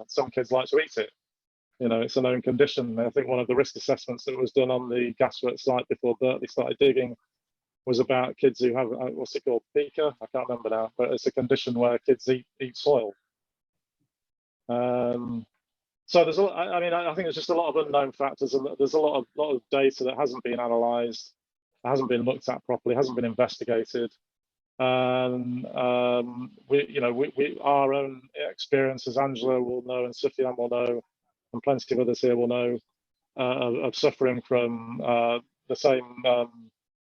S8: Some kids like to eat it. You know, it's a known condition. I think one of the risk assessments that was done on the gasworks site before Berkeley started digging was about kids who have what's it called, pica? I can't remember now, but it's a condition where kids eat soil. So there's I mean, I think there's just a lot of unknown factors, and there's a lot of data that hasn't been analysed, hasn't been looked at properly, hasn't been investigated. We our own experiences, Angela will know, and Sufyan will know, and plenty of others here will know, of suffering from the same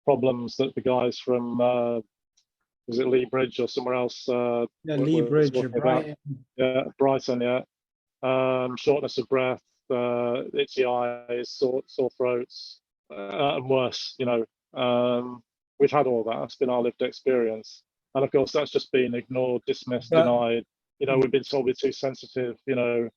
S8: problems that the guys from was it Lee Bridge or somewhere else?
S1: Lee Bridge, Brighton.
S8: Yeah, Brighton. Yeah, shortness of breath, itchy eyes, sore throats, and worse. You know, we've had all that. That's been our lived experience, and of course, that's just been ignored, dismissed, denied. You know, we've been told we're too sensitive. You know,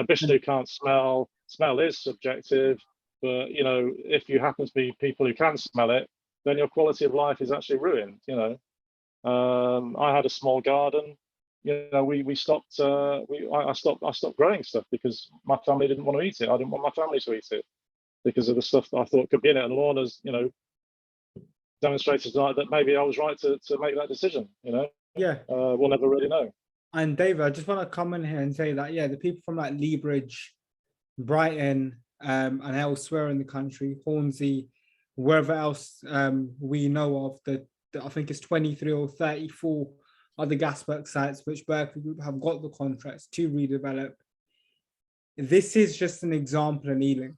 S8: Bishnu can't smell. Smell is subjective. But you know, if you happen to be people who can smell it, then your quality of life is actually ruined. You know, I had a small garden. You know, we stopped. I stopped growing stuff because my family didn't want to eat it. I didn't want my family to eat it because of the stuff that I thought could be in it. And Lorna's, you know, demonstrated tonight that maybe I was right to make that decision. You know,
S1: yeah,
S8: we'll never really know.
S1: And David, I just want to come in here and say that the people from like Lee Bridge, Brighton, and elsewhere in the country, Hornsey, wherever else we know of, that I think it's 23 or 34 other gasworks sites which Berkeley Group have got the contracts to redevelop. This is just an example in Ealing.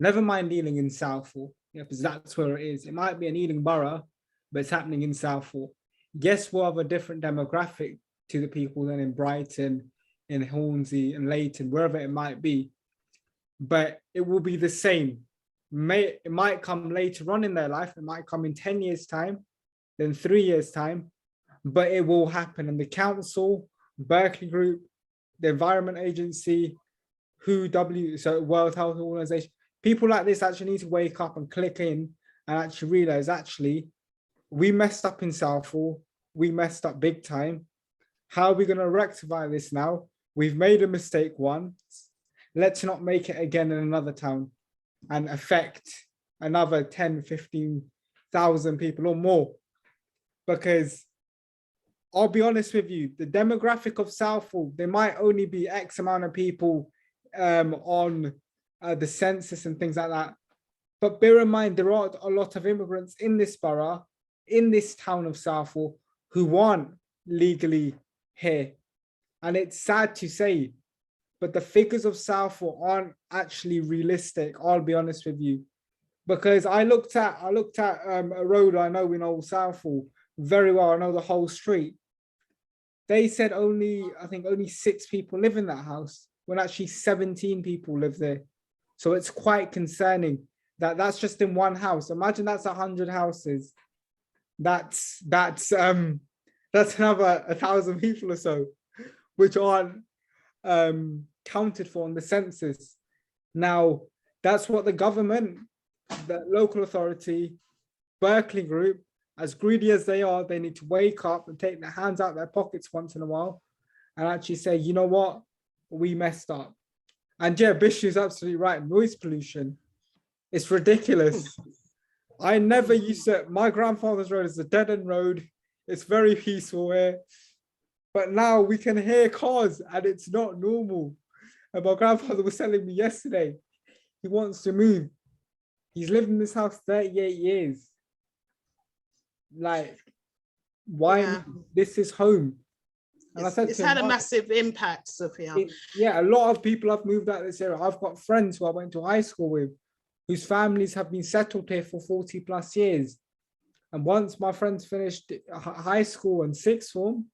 S1: Never mind Ealing in Southall, because that's where it is. It might be an Ealing borough, but it's happening in Southall. Yes, we'll have a different demographic to the people than in Brighton, in Hornsey, and Leighton, wherever it might be. But it will be the same. It might come later on in their life. It might come in 10 years' time, then 3 years' time, but it will happen. And the council, Berkeley Group, the Environment Agency, so World Health Organization, people like this actually need to wake up and click in and actually realize, actually, we messed up in Southall. We messed up big time. How are we going to rectify this now? We've made a mistake once. Let's not make it again in another town and affect another 10, 15,000 people or more. Because I'll be honest with you, the demographic of Southall, there might only be X amount of people on the census and things like that. But bear in mind, there are a lot of immigrants in this borough, in this town of Southall, who aren't legally here. And it's sad to say, but the figures of Southall aren't actually realistic, I'll be honest with you. Because I looked at a road I know in Old Southall very well, I know the whole street. They said I think only 6 people live in that house, when actually 17 people live there. So it's quite concerning. That's just in one house. Imagine that's 100 houses. That's another 1,000 people or so, which aren't counted for on the census. Now, that's what the government, the local authority, Berkeley Group, as greedy as they are, they need to wake up and take their hands out of their pockets once in a while and actually say, you know what, we messed up. And yeah, Bishu's absolutely right. Noise pollution, it's ridiculous. I never used to, my grandfather's road is a dead end road. It's very peaceful here. But now we can hear cars and it's not normal. And my grandfather was telling me yesterday, he wants to move. He's lived in this house 38 years. Like, why?
S2: Yeah.
S1: This is home. And I said
S2: It's
S1: to
S2: had
S1: him,
S2: a massive impact, Sophia.
S1: yeah, a lot of people have moved out of this area. I've got friends who I went to high school with, whose families have been settled here for 40 plus years. And once my friends finished high school and sixth form,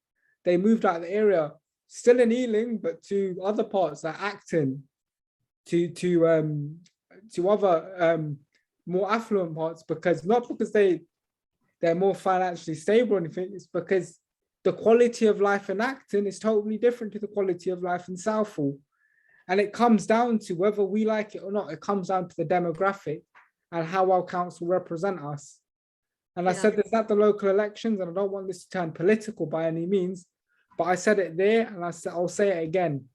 S1: they moved out of the area, still in Ealing, but to other parts like Acton, to other more affluent parts, because not because they're more financially stable or anything, it's because the quality of life in Acton is totally different to the quality of life in Southall. And it comes down to whether we like it or not, it comes down to the demographic and how our council represent us. And I said this at the local elections, and I don't want this to turn political by any means, but I said it there and I'll say it again.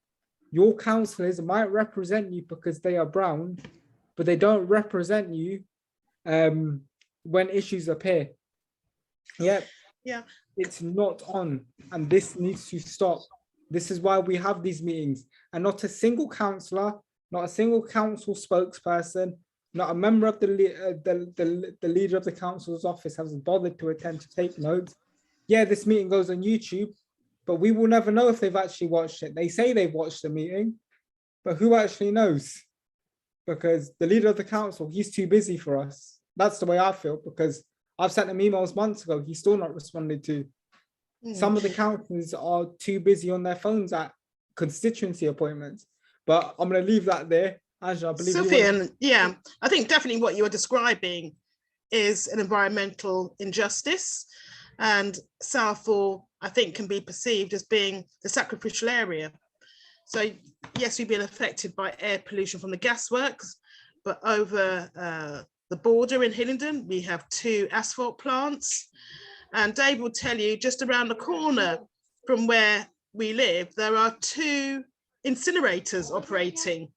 S1: Your councillors might represent you because they are brown, but they don't represent you when issues appear. Yep.
S2: Yeah.
S1: It's not on, and this needs to stop. This is why we have these meetings, and not a single councillor, not a single council spokesperson, not a member of the leader of the council's office has bothered to attend to take notes. Yeah, this meeting goes on YouTube, but we will never know if they've actually watched it. They say they've watched the meeting, but who actually knows? Because the leader of the council, he's too busy for us. That's the way I feel, because I've sent him emails months ago. He's still not responded to. Some of the councillors are too busy on their phones at constituency appointments. But I'm going to leave that there. Angela, I believe
S2: Sophia, yeah, I think definitely what you are describing is an environmental injustice. And Southall, I think, can be perceived as being the sacrificial area. So yes, we've been affected by air pollution from the gasworks, but over the border in Hillingdon, we have 2 asphalt plants. And Dave will tell you, just around the corner from where we live, there are 2 incinerators operating.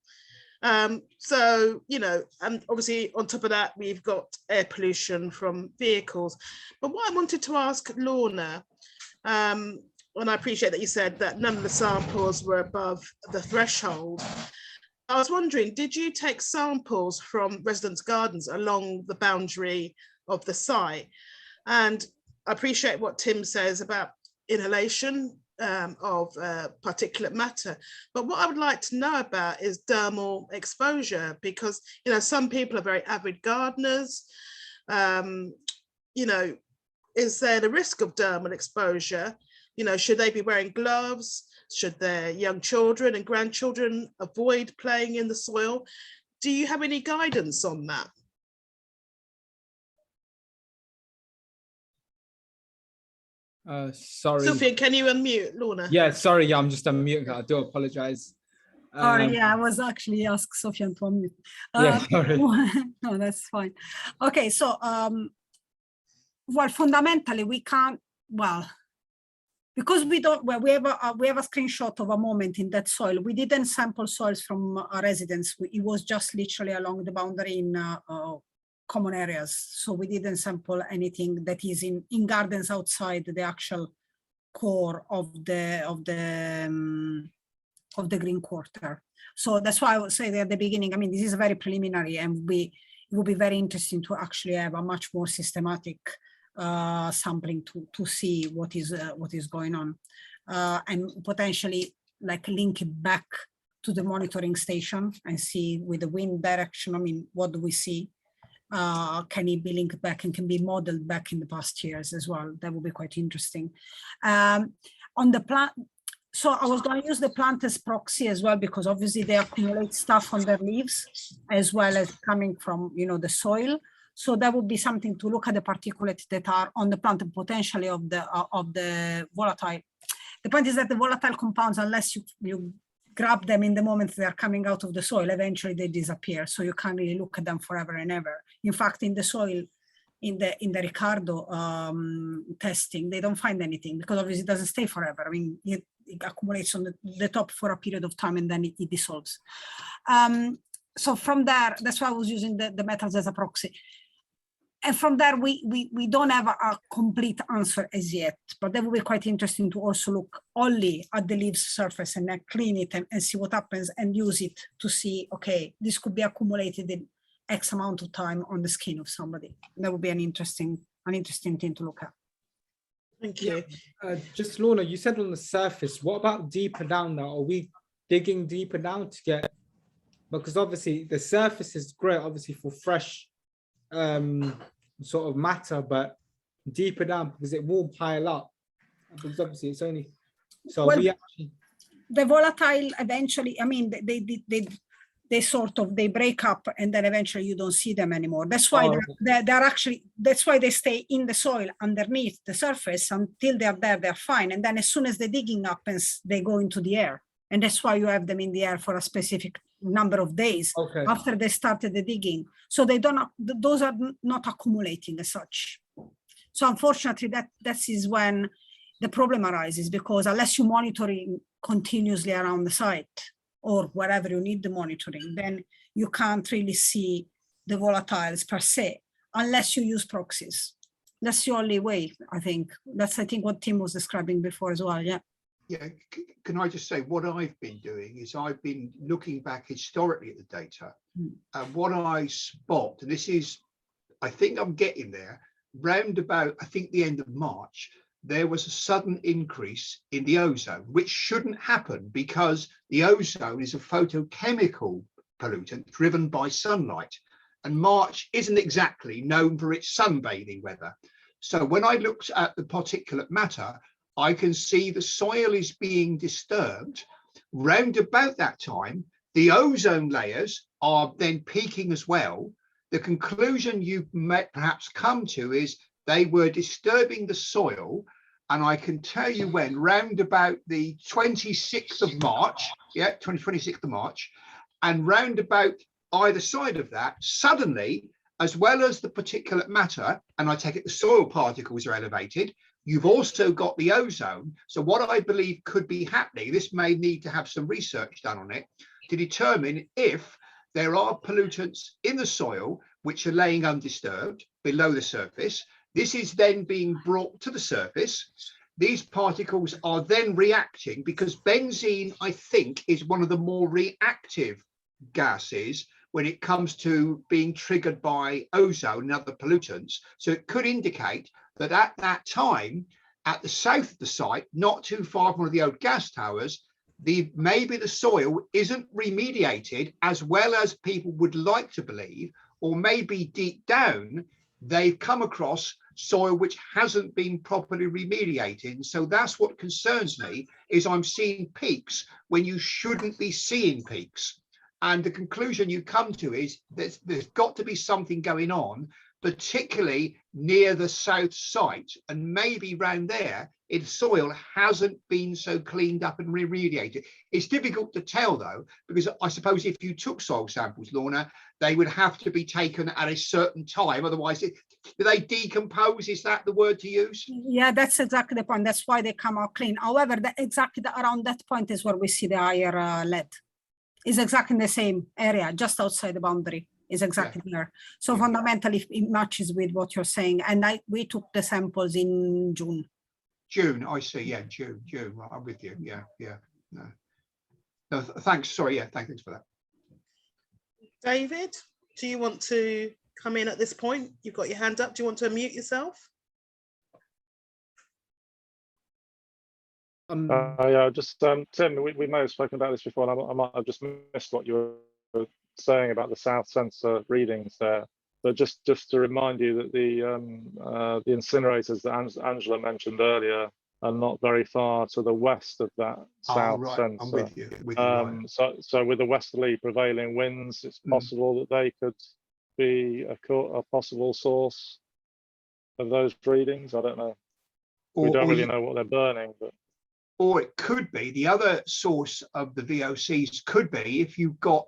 S2: So, you know, and obviously on top of that, we've got air pollution from vehicles. But what I wanted to ask Lorna, and I appreciate that you said that none of the samples were above the threshold. I was wondering, did you take samples from residents' gardens along the boundary of the site? And I appreciate what Tim says about inhalation of particulate matter. But what I would like to know about is dermal exposure, because, you know, some people are very avid gardeners. You know, is there the risk of dermal exposure? You know, should they be wearing gloves? Should their young children and grandchildren avoid playing in the soil? Do you have any guidance on that?
S1: Sorry.
S2: Sophia, can you unmute, Lorna?
S1: Yeah, sorry. Yeah, I'm just unmuting. I do apologize.
S6: Yeah, I was actually asked Sophia to unmute.
S1: Yeah, sorry.
S6: No, that's fine. Okay, so, well, fundamentally, we can't, well, because we don't, well, we have a screenshot of a moment in that soil. We didn't sample soils from residents. It was just literally along the boundary in common areas. So we didn't sample anything that is in gardens outside the actual core of the green quarter. So that's why I would say that at the beginning, I mean, this is very preliminary, and it will be very interesting to actually have a much more systematic sampling to see what is going on, and potentially like link it back to the monitoring station and see with the wind direction. I mean, what do we see? Can it be linked back and can be modeled back in the past years as well? That would be quite interesting. On the plan, So I was going to use the plant as proxy as well, because obviously they accumulate stuff on their leaves as well as coming from, you know, the soil. So that would be something to look at the particulates that are on the plant and potentially of the volatile. The point is that the volatile compounds, unless you grab them in the moment they are coming out of the soil, eventually they disappear. So you can't really look at them forever and ever. In fact, in the soil, in the Ricardo testing, they don't find anything because obviously it doesn't stay forever. I mean, it accumulates on the top for a period of time and then it dissolves. So from there, that's why I was using the metals as a proxy. And from there, we don't have a complete answer as yet, but that would be quite interesting to also look only at the leaves surface and then clean it and see what happens and use it to see, okay, this could be accumulated in X amount of time on the skin of somebody. That would be an interesting thing to look at.
S2: Thank you.
S1: Just Lorna, you said on the surface, what about deeper down now? Are we digging deeper down to get, because obviously the surface is great, obviously for fresh sort of matter, but deeper down because it will pile up, because obviously it's only, so well, we actually,
S6: the volatile eventually, I mean, they sort of, they break up and then eventually you don't see them anymore. That's why they're actually, that's why they stay in the soil underneath the surface until they're there, they're fine. And then as soon as the digging happens, they go into the air. And that's why you have them in the air for a specific number of days after they started the digging. So they don't, those are not accumulating as such. So unfortunately, that is when the problem arises, because unless you monitoring continuously around the site or wherever you need the monitoring, then you can't really see the volatiles per se, unless you use proxies. That's the only way, I think. That's, I think, what Tim was describing before as well, yeah.
S3: Yeah, can I just say what I've been doing is I've been looking back historically at the data, and what I spot, and this is, I think I'm getting there, round about, I think the end of March, there was a sudden increase in the ozone, which shouldn't happen because the ozone is a photochemical pollutant driven by sunlight. And March isn't exactly known for its sunbathing weather. So when I looked at the particulate matter, I can see the soil is being disturbed. Round about that time, the ozone layers are then peaking as well. The conclusion you might perhaps come to is they were disturbing the soil. And I can tell you when, round about the 26th of March, 26th of March, and round about either side of that, suddenly, as well as the particulate matter, and I take it the soil particles are elevated, you've also got the ozone. So what I believe could be happening, this may need to have some research done on it, to determine if there are pollutants in the soil which are laying undisturbed below the surface. This is then being brought to the surface. These particles are then reacting, because benzene, I think, is one of the more reactive gases when it comes to being triggered by ozone and other pollutants. So it could indicate that at that time, at the south of the site, not too far from one of the old gas towers, maybe the soil isn't remediated as well as people would like to believe, or maybe deep down, they've come across soil which hasn't been properly remediated. And so that's what concerns me, is I'm seeing peaks when you shouldn't be seeing peaks. And the conclusion you come to is there's got to be something going on, particularly near the south site, and maybe round there, its soil hasn't been so cleaned up and remediated. It's difficult to tell though, because I suppose if you took soil samples, Lorna, they would have to be taken at a certain time. Otherwise, do they decompose? Is that the word to use?
S6: Yeah, that's exactly the point. That's why they come out clean. However, around that point is where we see the higher lead. Is exactly in the same area, just outside the boundary, is exactly there. So fundamentally, it matches with what you're saying. And we took the samples in June.
S3: June, I see. Yeah, June. Well, I'm with you. Yeah. No, thanks. Sorry. Yeah, thanks for that.
S2: David, do you want to come in at this point? You've got your hand up. Do you want to unmute yourself?
S8: Yeah, just Tim, we may have spoken about this before, and I might have just missed what you were saying about the South sensor readings there. But just to remind you that the incinerators that Angela mentioned earlier and not very far to the west of that south
S3: right.
S8: centre.
S3: I'm with you. Right.
S8: So with the westerly prevailing winds, it's possible that they could be a possible source of those readings. I don't know. We don't really know what they're burning, but.
S3: Or it could be the other source of the VOCs could be if you've got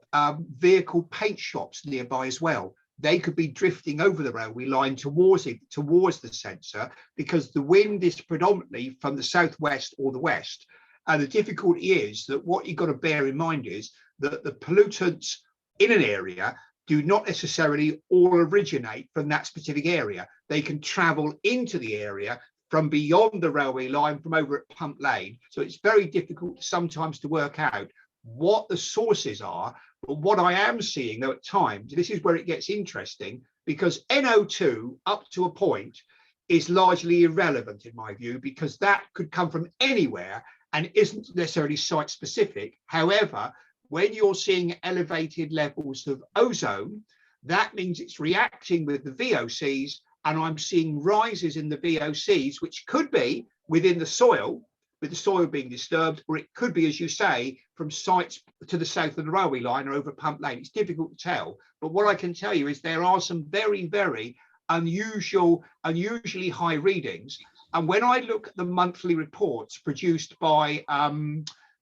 S3: vehicle paint shops nearby as well. They could be drifting over the railway line towards the sensor, because the wind is predominantly from the southwest or the west. And the difficulty is that what you've got to bear in mind is that the pollutants in an area do not necessarily all originate from that specific area. They can travel into the area from beyond the railway line, from over at Pump Lane. So it's very difficult sometimes to work out what the sources are. But what I am seeing, though, at times, this is where it gets interesting, because NO2 up to a point is largely irrelevant in my view, because that could come from anywhere and isn't necessarily site specific. However, when you're seeing elevated levels of ozone, that means it's reacting with the VOCs, and I'm seeing rises in the VOCs, which could be within the soil, with the soil being disturbed, or it could be, as you say, from sites to the south of the railway line or over Pump Lane. It's difficult to tell. But what I can tell you is there are some very, very unusually high readings. And when I look at the monthly reports produced by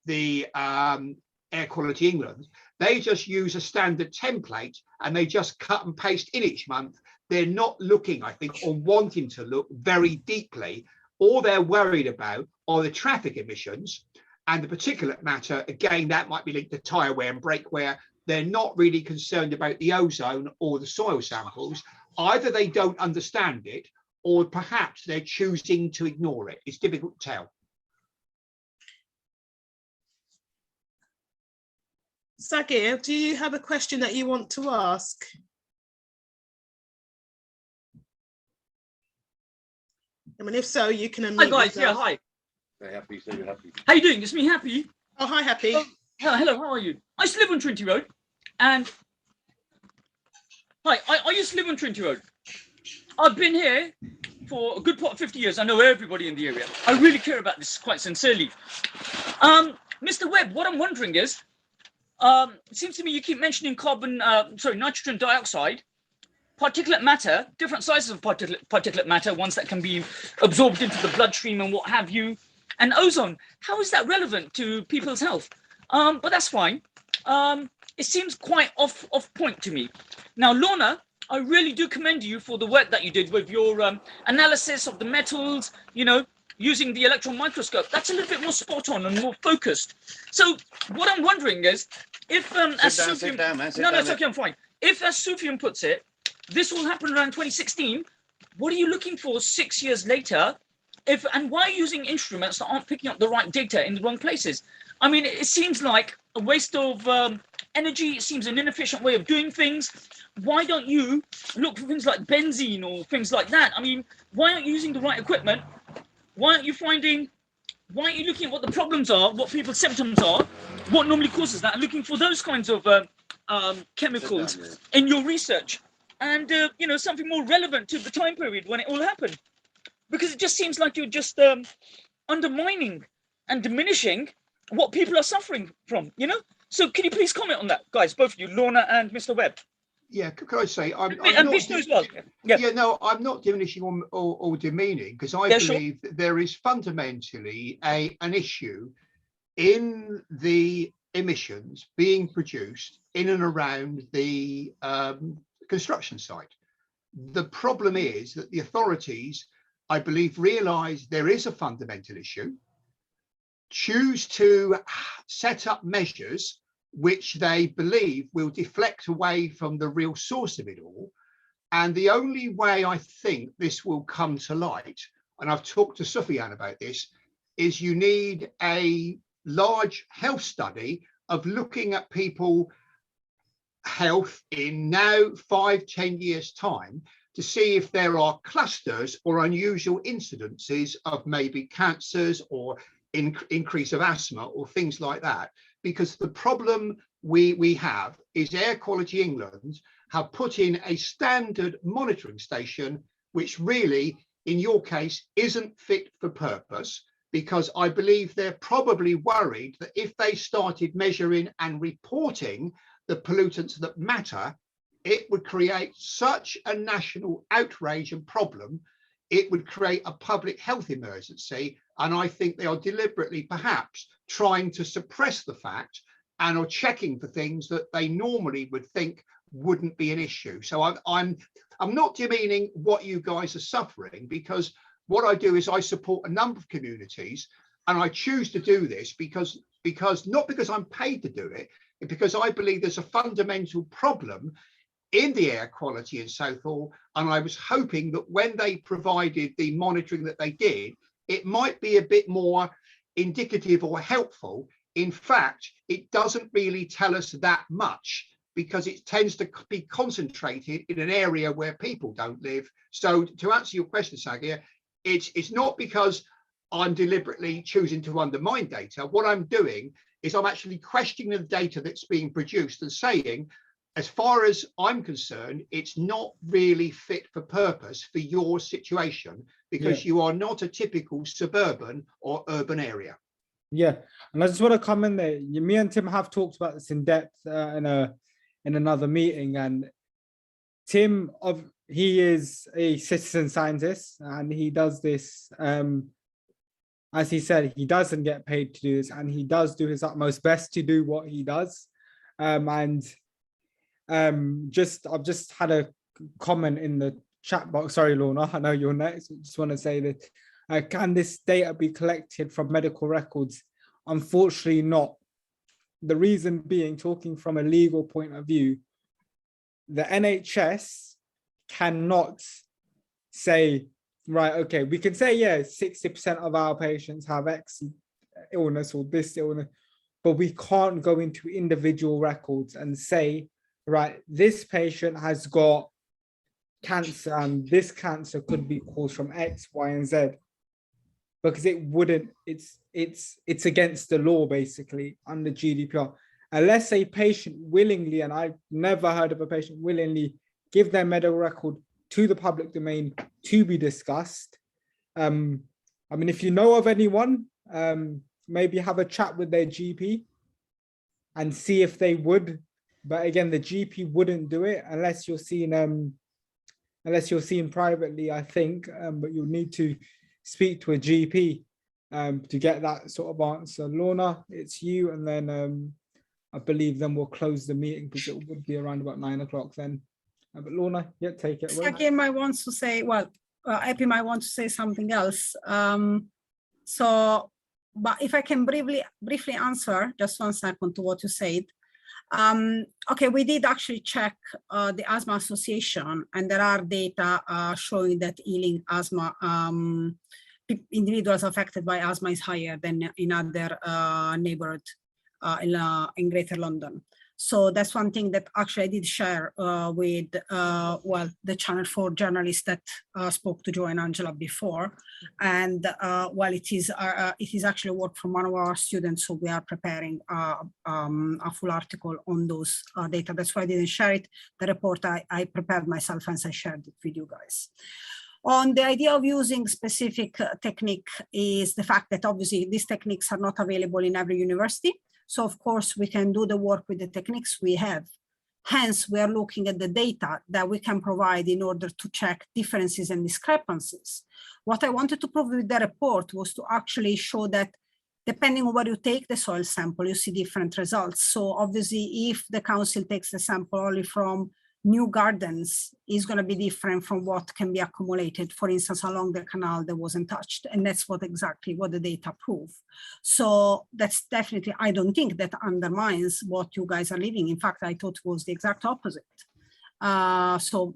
S3: the Air Quality England, they just use a standard template and they just cut and paste in each month. They're not looking, I think, or wanting to look very deeply. All they're worried about are the traffic emissions and the particulate matter. Again, that might be linked to tyre wear and brake wear. They're not really concerned about the ozone or the soil samples. Either they don't understand it, or perhaps they're choosing to ignore it. It's difficult to tell.
S2: Sagir, do you have a question that you want to ask? I mean, if so, you can unmute.
S5: Hi guys,
S2: yourself.
S5: yeah, hi.
S4: Very happy, so you're happy.
S5: How you doing? It's me, Happy.
S2: Oh, hi, Happy.
S5: Hello, how are you? I used to live on Trinity Road, and I used to live on Trinity Road. I've been here for a good part of 50 years. I know everybody in the area. I really care about this quite sincerely. Mr. Webb, what I'm wondering is, it seems to me you keep mentioning nitrogen dioxide, particulate matter, different sizes of particulate matter, ones that can be absorbed into the bloodstream and what have you, and ozone. How is that relevant to people's health? But that's fine. It seems quite off point to me. Now, Lorna, I really do commend you for the work that you did with your analysis of the metals, you know, using the electron microscope. That's a little bit more spot on and more focused. So what I'm wondering is, if
S4: Sit down, man.
S5: No, it's okay, I'm fine. If, as Sufyan puts it, this will happen around 2016, what are you looking for 6 years later? And why are you using instruments that aren't picking up the right data in the wrong places? I mean, it seems like a waste of energy. It seems an inefficient way of doing things. Why don't you look for things like benzene or things like that? I mean, why aren't you using the right equipment? Why aren't you looking at what the problems are, what people's symptoms are, what normally causes that, and looking for those kinds of chemicals in your research? And, you know, something more relevant to the time period when it all happened. Because it just seems like you're just undermining and diminishing what people are suffering from, you know? So can you please comment on that, guys, both of you, Lorna and Mr. Webb?
S3: Yeah, could I say, I'm
S5: Vishnu as well.
S3: I'm not diminishing or demeaning, because I believe that there is fundamentally an issue in the emissions being produced in and around the construction site. The problem is that the authorities, I believe, realise there is a fundamental issue, choose to set up measures which they believe will deflect away from the real source of it all. And the only way I think this will come to light, and I've talked to Sufyan about this, is you need a large health study of looking at people health in now 5-10 years time to see if there are clusters or unusual incidences of maybe cancers or increase of asthma or things like that. Because the problem we have is Air Quality England have put in a standard monitoring station which really in your case isn't fit for purpose. because I believe they're probably worried that if they started measuring and reporting the pollutants that matter, it would create such a national outrage and problem. It would create a public health emergency. And I think they are deliberately perhaps trying to suppress the fact and are checking for things that they normally would think wouldn't be an issue. So I'm not demeaning what you guys are suffering, because what I do is I support a number of communities, and I choose to do this because not because I'm paid to do it, but because I believe there's a fundamental problem in the air quality in Southall. And I was hoping that when they provided the monitoring that they did, it might be a bit more indicative or helpful. In fact, it doesn't really tell us that much, because it tends to be concentrated in an area where people don't live. So to answer your question, Sagia, it's not because I'm deliberately choosing to undermine data. What I'm doing is I'm actually questioning the data that's being produced and saying, as far as I'm concerned, it's not really fit for purpose for your situation, because you are not a typical suburban or urban area.
S1: Yeah, and I just want to come in there. Me and Tim have talked about this in depth in another meeting, and Tim, he is a citizen scientist, and he does this. As he said, he doesn't get paid to do this, and he does do his utmost best to do what he does. I've just had a comment in the chat box. Sorry, Lorna, I know you're next. I just want to say that can this data be collected from medical records? Unfortunately not. The reason being, talking from a legal point of view, the NHS cannot say, right, okay, we can say, yeah, 60% of our patients have X illness or this illness, but we can't go into individual records and say, right, this patient has got cancer and this cancer could be caused from X, Y, and Z, because it wouldn't, it's against the law basically under GDPR. Unless a patient willingly, and I've never heard of a patient willingly give their medical record to the public domain to be discussed. I mean, if you know of anyone, maybe have a chat with their GP and see if they would. But again, the GP wouldn't do it unless you're seen privately, I think. But you'll need to speak to a GP to get that sort of answer. Lorna, it's you, and then I believe then we'll close the meeting because it would be around about 9 o'clock then. But Lorna, yeah, take it away.
S6: Sagi might want to say, well, Epi might want to say something else. But if I can briefly answer, just 1 second, to what you said. Okay, we did actually check the Asthma Association, and there are data showing that Ealing asthma, individuals affected by asthma is higher than in other neighborhood in Greater London. So that's one thing that actually I did share with well, the Channel 4 journalists that spoke to Joe and Angela before. And well, it is actually work from one of our students, so we are preparing a full article on those data. That's why I didn't share it. The report I prepared myself and I shared it with you guys. On the idea of using specific technique is the fact that obviously these techniques are not available in every university. So of course we can do the work with the techniques we have. Hence, we are looking at the data that we can provide in order to check differences and discrepancies. What I wanted to prove with the report was to actually show that depending on where you take the soil sample, you see different results. So obviously, if the council takes the sample only from new gardens, is going to be different from what can be accumulated, for instance, along the canal that wasn't touched. And that's exactly what the data prove. So that's definitely, I don't think that undermines what you guys are living. In fact, I thought it was the exact opposite. So,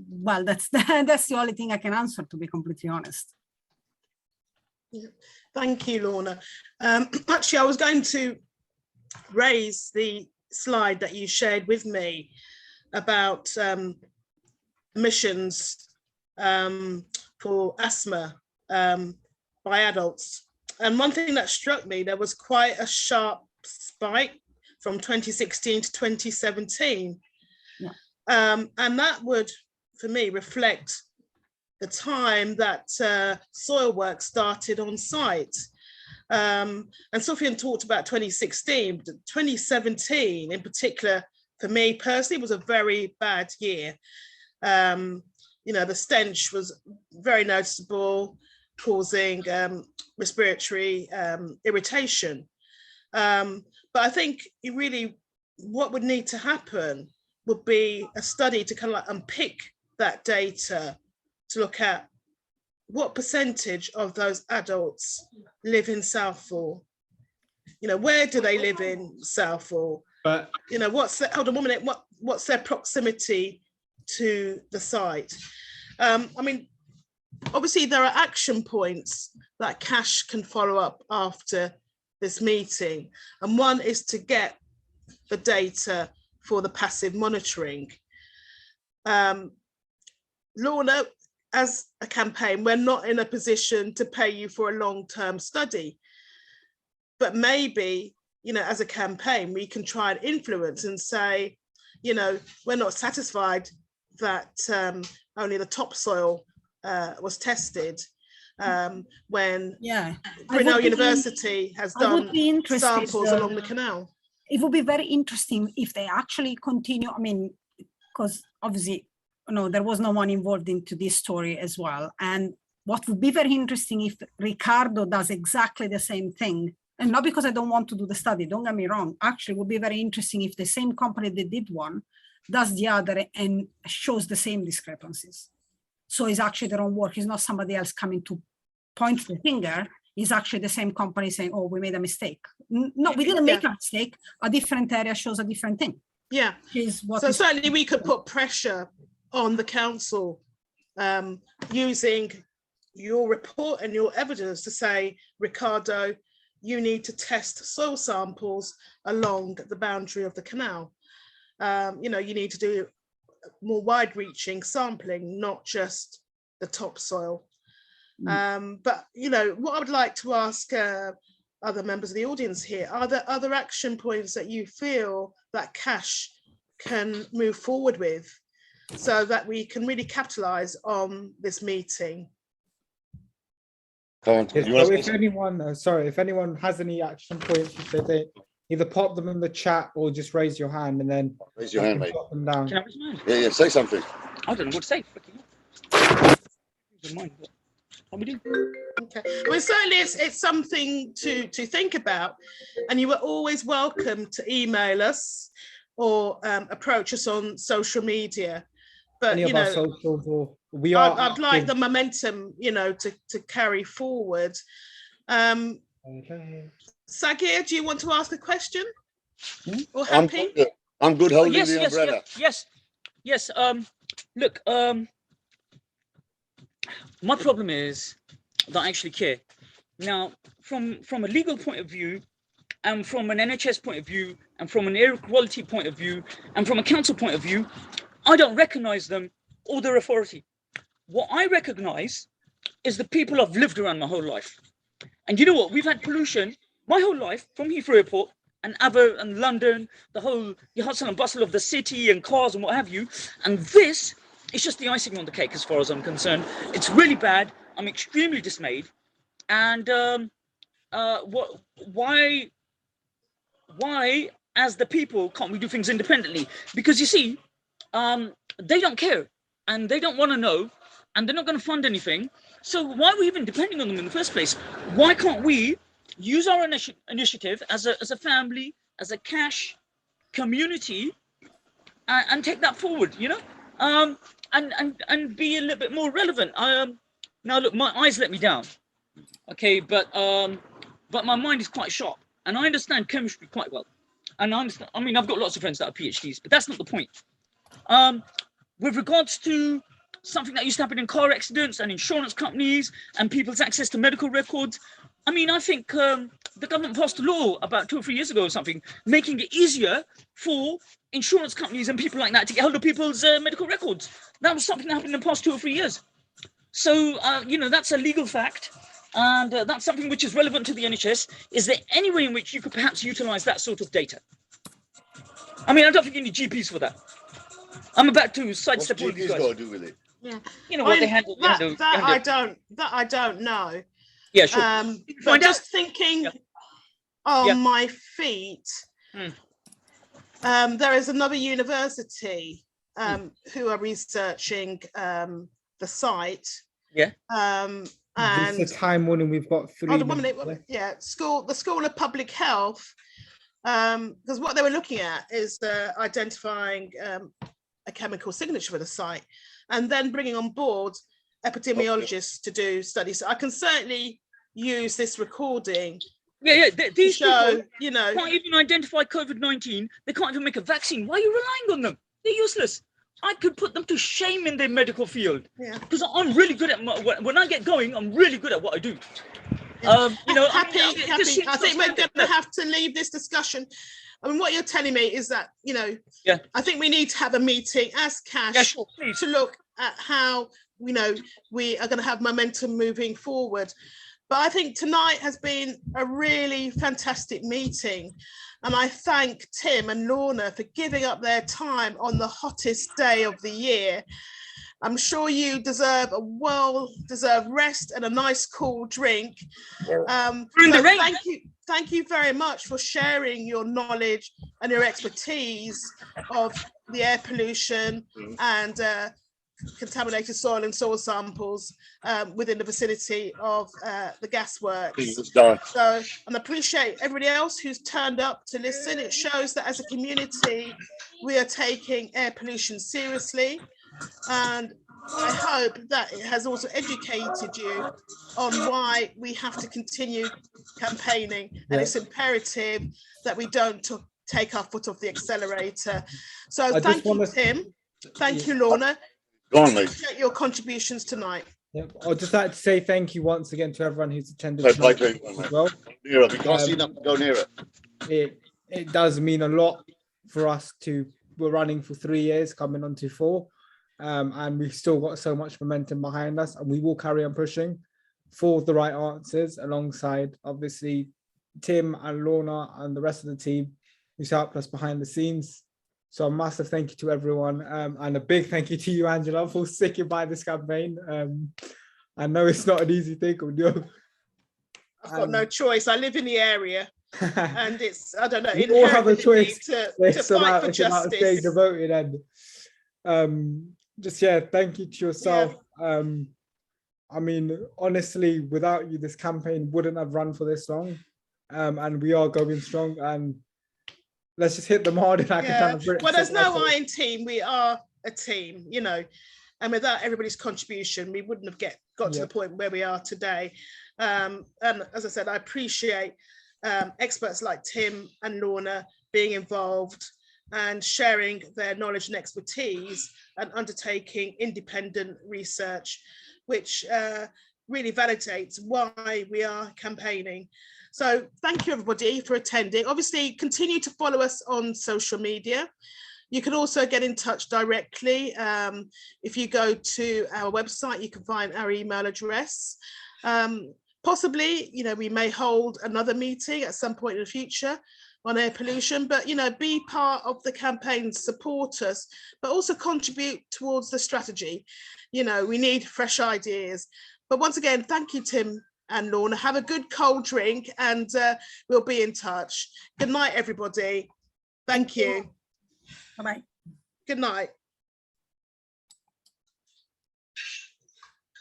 S6: well, that's the only thing I can answer, to be completely honest.
S2: Yeah. Thank you, Lorna. Actually, I was going to raise the slide that you shared with me about emissions for asthma by adults. And one thing that struck me, there was quite a sharp spike from 2016 to 2017. Yeah. And that would, for me, reflect the time that soil work started on site. And Sofian talked about 2016, 2017 in particular, for me personally, was a very bad year. You know, the stench was very noticeable, causing respiratory irritation. But I think what would need to happen would be a study to kind of like unpick that data, to look at what percentage of those adults live in Southall. You know, where do they live in Southall?
S1: But
S2: you know, hold on 1 minute, what's their proximity to the site? I mean, obviously there are action points that Cash can follow up after this meeting. And one is to get the data for the passive monitoring. Lorna, as a campaign, we're not in a position to pay you for a long-term study, but maybe, you know, as a campaign, we can try and influence and say, you know, we're not satisfied that only the topsoil was tested when Brunel University has done samples along the canal.
S6: It would be very interesting if they actually continue. I mean, because obviously, no, there was no one involved into this story as well. And what would be very interesting if Ricardo does exactly the same thing. And not because I don't want to do the study, don't get me wrong. Actually, it would be very interesting if the same company that did one does the other and shows the same discrepancies. So it's actually their own work. It's not somebody else coming to point the finger. It's actually the same company saying, oh, we made a mistake. No, we didn't make a mistake. A different area shows a different thing.
S2: Yeah. So certainly we could put pressure on the council using your report and your evidence to say, Ricardo, you need to test soil samples along the boundary of the canal. You know, you need to do more wide-reaching sampling, not just the topsoil. But, you know, what I would like to ask other members of the audience here, are there other action points that you feel that Cash can move forward with so that we can really capitalize on this meeting?
S1: So if anyone has any action points, if they either pop them in the chat or just raise your hand and then
S4: raise your hand, mate.
S1: Pop them down.
S5: Can I raise my hand?
S4: Yeah, say something.
S5: I don't know what to say.
S2: Okay. Well, certainly it's something to think about, and you are always welcome to email us or approach us on social media. But
S1: Any
S2: you
S1: of our
S2: know,
S1: socials, or
S2: I'd like the momentum, you know, to carry forward.
S1: Okay.
S2: Sagir, do you want to ask a question? Or happy?
S4: I'm good holding the umbrella.
S5: Yes. Look, my problem is that I actually care. Now, from a legal point of view, and from an NHS point of view, and from an air quality point of view, and from a council point of view, I don't recognize them or their authority. What I recognize is the people I've lived around my whole life. And you know what? We've had pollution my whole life from Heathrow Airport and and London, the whole hustle and bustle of the city and cars and what have you. And this is just the icing on the cake as far as I'm concerned. It's really bad. I'm extremely dismayed. And why, as the people, can't we do things independently? Because you see, they don't care and they don't want to know and they're not going to fund anything. So why are we even depending on them in the first place? Why can't we use our initiative as a family, as a Cash community, and take that forward, you know, and be a little bit more relevant. Now look, my eyes let me down, okay, but my mind is quite sharp, and I understand chemistry quite well, and I understand. I mean, I've got lots of friends that are PhDs, but that's not the point. With regards to something that used to happen in car accidents and insurance companies and people's access to medical records, I mean, I think the government passed a law about 2 or 3 years ago or something, making it easier for insurance companies and people like that to get hold of people's medical records. That was something that happened in the past 2 or 3 years. So, you know, that's a legal fact. And that's something which is relevant to the NHS. Is there any way in which you could perhaps utilize that sort of data? I mean, I don't think you need GPs for that. I'm about to sidestep all these guys.
S4: What's GPs got to do with it?
S7: Yeah.
S5: You know what, they handle
S2: that I don't know.
S5: Yeah, sure.
S2: But
S5: Find
S2: just
S5: out.
S2: thinking
S5: Yeah.
S2: on
S5: Yeah.
S2: my feet, there is another university who are researching the site.
S5: Yeah.
S1: And
S2: And
S1: the time warning, we've got 3 minutes.
S2: the School of Public Health, because what they were looking at is identifying a chemical signature for the site, and then bringing on board epidemiologists to do studies. So I can certainly use this recording.
S5: Yeah. These
S2: show,
S5: people,
S2: you know,
S5: can't even identify COVID-19. They can't even make a vaccine. Why are you relying on them? They're useless. I could put them to shame in their medical field.
S2: Yeah.
S5: Because I'm really good at when I get going. I'm really good at what I do.
S2: Yeah.
S5: You know,
S2: happy. I think we're going to have to leave this discussion. I mean, what you're telling me is that, you know,
S5: yeah,
S2: I think we need to have a meeting as Cash,
S5: yeah, sure,
S2: to look at how, you know, we are going to have momentum moving forward. But I think tonight has been a really fantastic meeting. And I thank Tim and Lorna for giving up their time on the hottest day of the year. I'm sure you deserve a well-deserved rest and a nice cool drink. So thank you very much for sharing your knowledge and your expertise of the air pollution and contaminated soil and soil samples within the vicinity of the gasworks. So, and appreciate everybody else who's turned up to listen. It shows that as a community, we are taking air pollution seriously. And I hope that it has also educated you on why we have to continue campaigning. And it's imperative that we don't take our foot off the accelerator. So thank you, Tim. Thank you, Lorna. Appreciate your contributions tonight.
S1: Yep. I'd just like to say thank you once again to everyone who's attended as well.
S4: Near it. We can't see enough to go near it.
S1: It does mean a lot for us we're running for 3 years, coming on to 4. And we've still got so much momentum behind us, and we will carry on pushing for the right answers alongside, obviously, Tim and Lorna and the rest of the team who's helped us behind the scenes. So a massive thank you to everyone, and a big thank you to you, Angela, for sticking by this campaign. I know it's not an easy thing.
S2: I've got no choice. I live in the area, and it's, I don't know,
S1: we all have a choice
S2: to fight for justice.
S1: And thank you to yourself. Yeah. I mean, honestly, without you, this campaign wouldn't have run for this long. And we are going strong, and let's just hit them hard.
S2: Well, there's no iron team. We are a team, you know, and without everybody's contribution, we wouldn't have got to the point where we are today. And as I said, I appreciate experts like Tim and Lorna being involved and sharing their knowledge and expertise and undertaking independent research, which really validates why we are campaigning. So thank you, everybody, for attending. Obviously, continue to follow us on social media. You can also get in touch directly. If you go to our website, you can find our email address. Possibly, you know, we may hold another meeting at some point in the future on air pollution, but, you know, be part of the campaign, support us, but also contribute towards the strategy. You know, we need fresh ideas. But once again, thank you, Tim and Lorna. Have a good cold drink, and we'll be in touch. Good night, everybody. Thank you.
S6: Bye-bye.
S2: Good night.